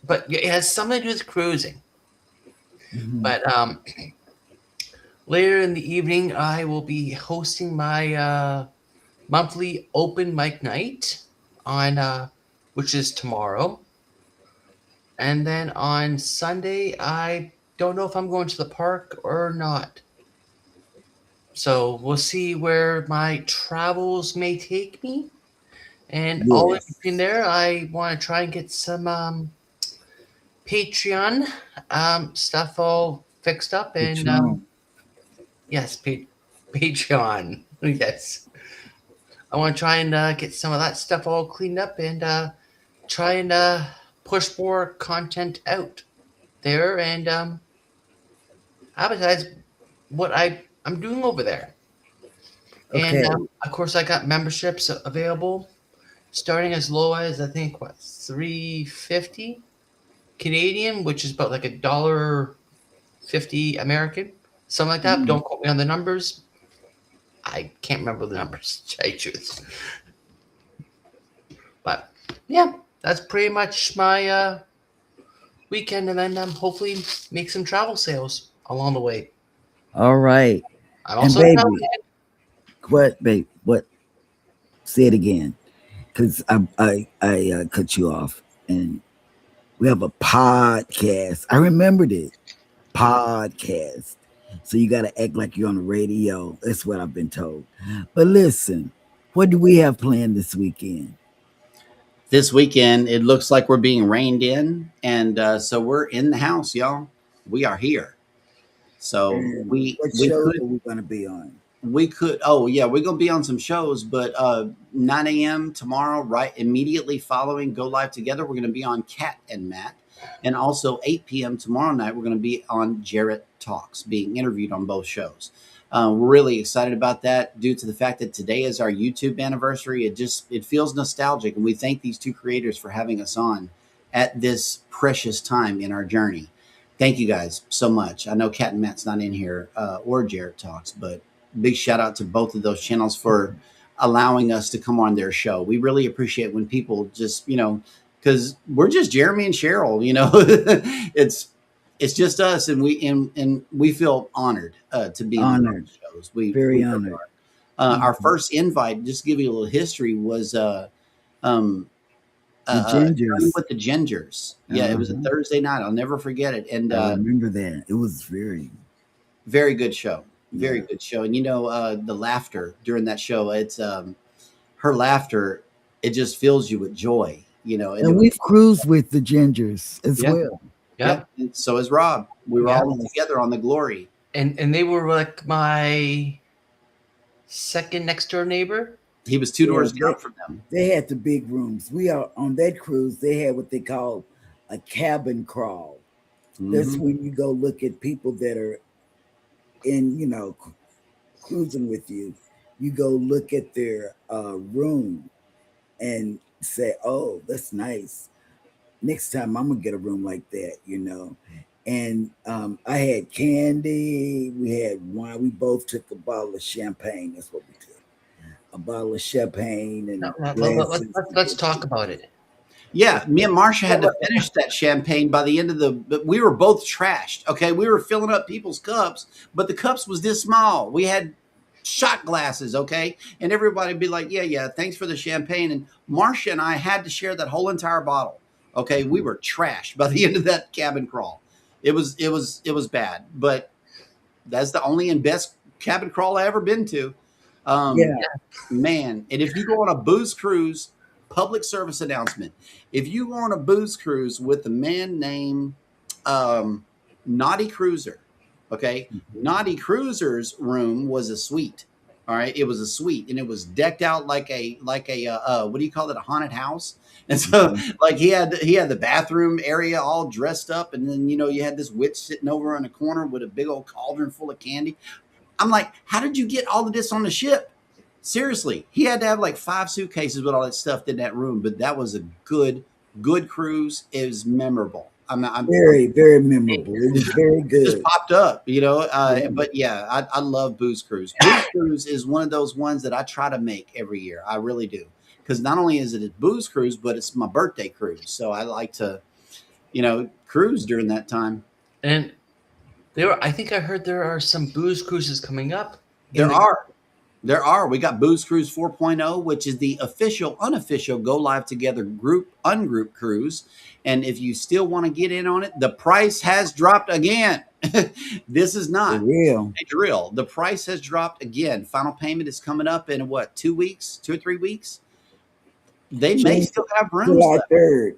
but it has something to do with cruising. Mhm. But later in the evening, I will be hosting my monthly open mic night on which is tomorrow. And then on Sunday, I don't know if I'm going to the park or not. So we'll see where my travels may take me. And all in Yes. between there, I want to try and get some Patreon stuff all fixed up. And Patron. yes, Patreon. Yes. I want to try and get some of that stuff all cleaned up and try and push more content out there and advertise what I'm doing over there. And Okay. of course, I got memberships available, starting as low as I think $3.50 Canadian, which is about like a dollar 50 American, something like that. Don't quote me on the numbers. I can't remember the numbers, to tell you the truth. But yeah, that's pretty much my weekend, and then hopefully make some travel sales along the way. All right. I'm And also baby, traveling. what, babe? What? Say it again, because I cut you off, and we have a podcast. I remembered it. Podcast. So you got to act like you're on the radio. That's what I've been told. But listen, what do we have planned this weekend? This weekend, it looks like we're being reined in, and so we're in the house, y'all. We are here. So And we what we shows could are we going to be on? we could oh yeah, we're gonna be on some shows, but 9 a.m. tomorrow, right immediately following Go Live Together, we're gonna be on Cat and Matt, and also 8 p.m. tomorrow night, we're gonna be on Jarrett Talks, being interviewed on both shows. We're really excited about that due to the fact that today is our YouTube anniversary. It feels nostalgic, and we thank these two creators for having us on at this precious time in our journey. Thank you guys so much. I know Cat and Matt's not in here, or Jarrett Talks, but big shout out to both of those channels for allowing us to come on their show. We really appreciate when people just, because we're just Jeremy and Cheryl, it's just us, and we feel honored to be on Honored. those shows. We Very really honored. are. Our first invite, just to give you a little history, was um, The Journey Gingers. with the Gingers. Yeah, it was a Uh-huh. Thursday night. I'll never forget it. And I remember that. It was very, very good show. Very yeah. good show. And the laughter during that show, it's her laughter, it just fills you with joy, and And we've cruised with the Gingers as yeah, well. yeah. And so is Rob. We were all Yes. together on the Glory. And they were like my second next door neighbor. He was two Yeah, doors down from them. they had the big rooms. We are on that cruise. They had what they call a cabin crawl. That's Mhm. when you go look at people that are in, cruising with you. You go look at their room and say, "Oh, that's nice. Next time I'm gonna get a room like that." And I had candy. We had wine. We both took a bottle of champagne. That's what we took. A bottle of champagne and Let's talk about it. Yeah, me and Marsha had to finish that champagne by the end of but we were both trashed. Okay, we were filling up people's cups, but the cups was this small. We had shot glasses, okay, and everybody would be like, "Yeah, thanks for the champagne." And Marsha and I had to share that whole entire bottle. Okay, we were trashed by the end of that cabin crawl. It was bad, but that's the only and best cabin crawl I ever been to. Yeah. Man, and if you go on a booze cruise, public service announcement, if you go on a booze cruise with a man named Naughty Cruiser, okay, Naughty Cruiser's room was a suite. All right, it was a suite, and it was decked out like a what do you call it, a haunted house. And so, like, he had the bathroom area all dressed up, and then you had this witch sitting over in a corner with a big old cauldron full of candy. I'm like, how did you get all of this on the ship? Seriously, he had to have like 5 suitcases with all that stuff in that room. But that was a good cruise. It was memorable. I'm Very, very memorable. It was very good. just popped up, Yeah. But yeah, I love Booze Cruise. Booze Cruise is one of those ones that I try to make every year. I really do. Because not only is it a booze cruise, but it's my birthday cruise. So I like to, cruise during that time. And I think I heard there are some booze cruises coming up. There are. We got Booze Cruise 4.0, which is the official, unofficial Go Live Together ungroup cruise. And if you still want to get in on it, the price has dropped again. This is not For real. a drill. The price has dropped again. Final payment is coming up in 2 weeks, 2 or 3 weeks. They may still have rooms July left. 3rd.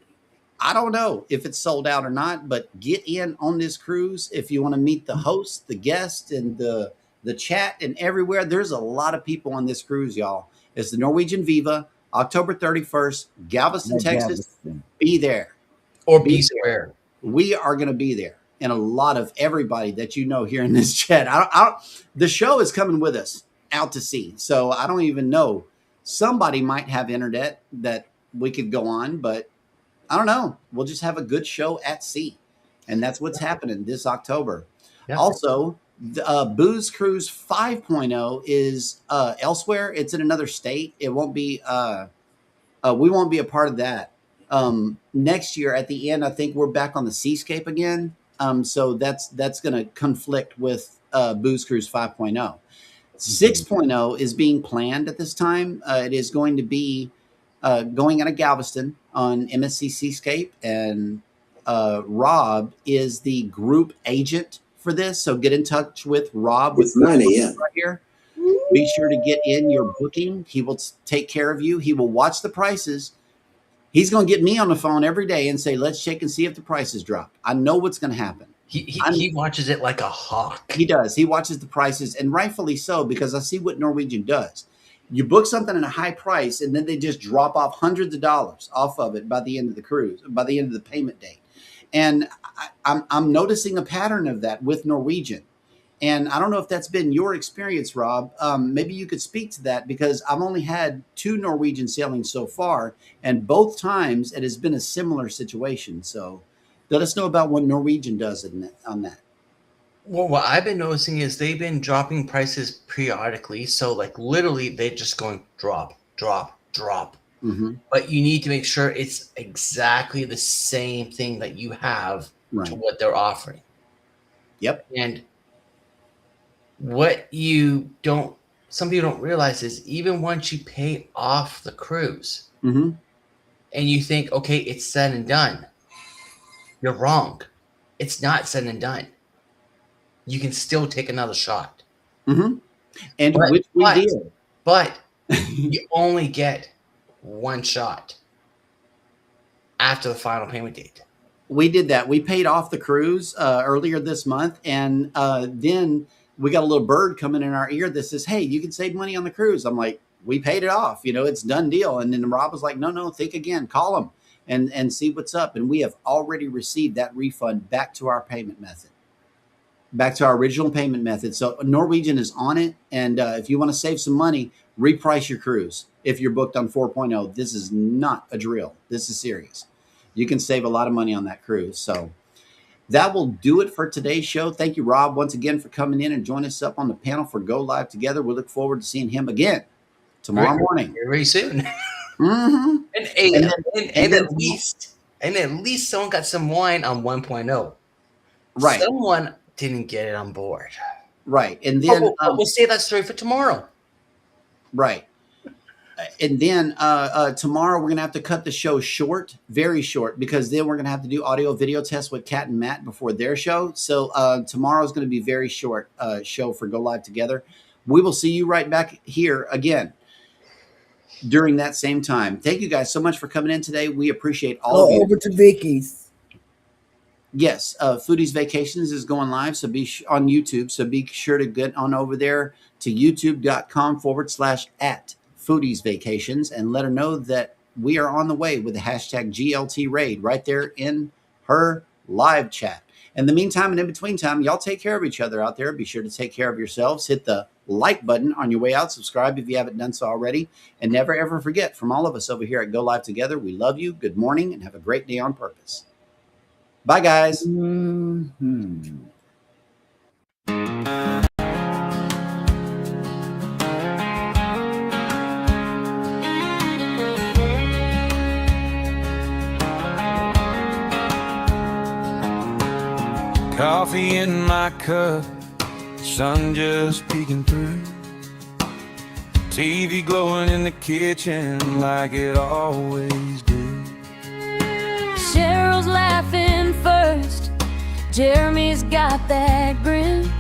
I don't know if it's sold out or not, but get in on this cruise if you want to meet the host, the guest, and the chat and everywhere. There's a lot of people on this cruise, y'all. It's the Norwegian Viva, October 31st, Galveston, Texas. Galveston. Be there. Or be square. We are going to be there. And a lot of everybody that you know here in this chat. The show is coming with us out to sea. So I don't even know. Somebody might have internet that we could go on, but I don't know. We'll just have a good show at sea. And that's what's happening this October. Yeah. Also, Booze Cruise 5.0 is elsewhere. It's in another state. It won't be. We won't be a part of that. Next year at the end, I think we're back on the Seascape again. So that's going to conflict with Booze Cruise 5.0. 6.0 is being planned at this time. It is going to be going out of Galveston on MSC Seascape, and Rob is the group agent for this. So get in touch with Rob It's 9 a.m. right here. Be sure to get in your booking. He will take care of you. He will watch the prices. He's going to get me on the phone every day and say, let's check and see if the prices drop. I know what's going to happen. He watches it like a hawk. He does. He watches the prices, and rightfully so, because I see what Norwegian does. You book something at a high price, and then they just drop off hundreds of dollars off of it by the end of the cruise, by the end of the payment date. And I'm noticing a pattern of that with Norwegian. And I don't know if that's been your experience, Rob. Maybe you could speak to that, because I've only had 2 Norwegian sailings so far, and both times it has been a similar situation. So let us know about what Norwegian does on that. Well, what I've been noticing is they've been dropping prices periodically. So, like, literally, they're just going drop, drop, drop. Mm-hmm. But you need to make sure it's exactly the same thing that you have to what they're offering. Yep. And what some people don't realize is, even once you pay off the cruise Mm-hmm. and you think, okay, it's said and done, you're wrong. It's not said and done. You can still take another shot. Mm-hmm. And which we did. But you only get one shot after the final payment date. We did that. We paid off the cruise earlier this month, and then we got a little bird coming in our ear that says, hey, you can save money on the cruise. I'm like, we paid it off. It's done deal. And then Rob was like, no, think again. Call them and see what's up. And we have already received that refund back to our payment method, back to our original payment method. So Norwegian is on it. And if you want to save some money, reprice your cruise. If you're booked on 4.0, this is not a drill. This is serious. You can save a lot of money on that cruise. So that will do it for today's show. Thank you, Rob, once again for coming in and joining us up on the panel for Go Live Together. We look forward to seeing him again tomorrow morning. Very soon. Mm-hmm. And at least someone got some wine on 1.0. Right. Someone didn't get it on board. Right. And then we'll save that story for tomorrow. Right. And then tomorrow we're going to have to cut the show short, very short, because then we're going to have to do audio video tests with Kat and Matt before their show. So tomorrow is going to be a very short show for Go Live Together. We will see you right back here again during that same time. Thank you guys so much for coming in today. We appreciate all of you. Over to Vicky's. Yes, Foodies Vacations is going live, so on YouTube. So be sure to get on over there to youtube.com/@Foodies Vacations and let her know that we are on the way with the hashtag GLT Raid right there in her live chat. In the meantime and in between time, y'all take care of each other out there. Be sure to take care of yourselves. Hit the like button on your way out. Subscribe if you haven't done so already. And never, ever forget, from all of us over here at Go Live Together, we love you. Good morning and have a great day on purpose. Bye, guys. Mm-hmm. Coffee in my cup, sun just peeking through. TV glowing in the kitchen like it always do. Cheryl's laughing first, Jeremy's got that grin,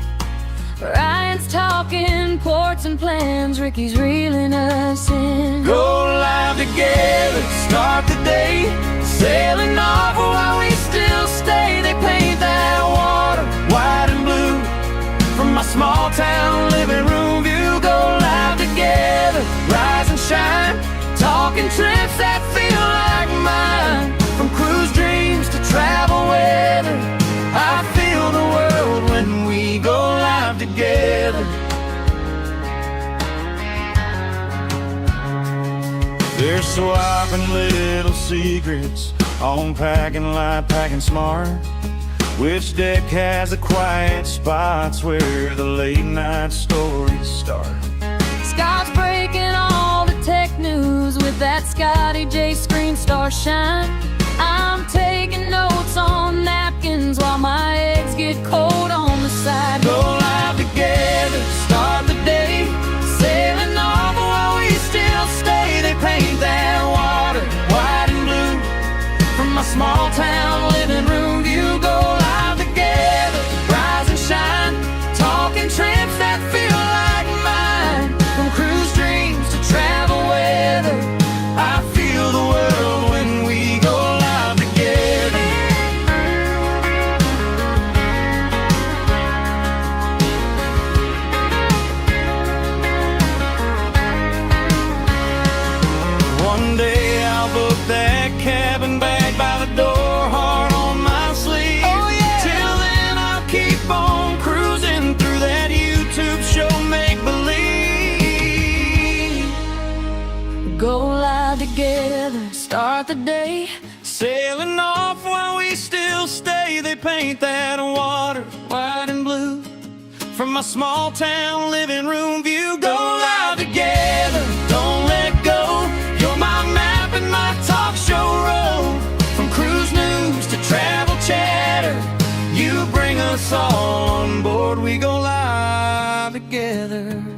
Ryan's talking ports and plans, Ricky's reeling us in. Go live together, start the day, sailing off while we still stay. They paint that water white and blue from my small town living room view. Go live together, rise and shine, talking trips that feel like mine. From cruise dreams to travel weather, I feel the world when we go live together. There's swapping little secrets on packing light, packing smart. Which deck has the quiet spots where the late night stories start? Scott's breaking all the tech news with that Scotty J screen star shine. I'm taking notes on napkins while my eggs get cold on the side. Go live together, start the day, sailing off while we still stay. They paint that water white and blue from my small town living room view. Go live together, rise and shine, talking trips that feel like mine. From cruise dreams to travel weather, I feel the world when we go live together. One day I'll book that cabin bag by the door, heart on my sleeve. Oh, yeah. Till then I'll keep on cruising through that YouTube show, make believe. Go live together, start the day, Sailing off while we still stay. They paint that water white and blue from my small town living room view. Go live together, don't let go. You're my map and my talk show road. From cruise news to travel chatter, you bring us all on board. We go live together.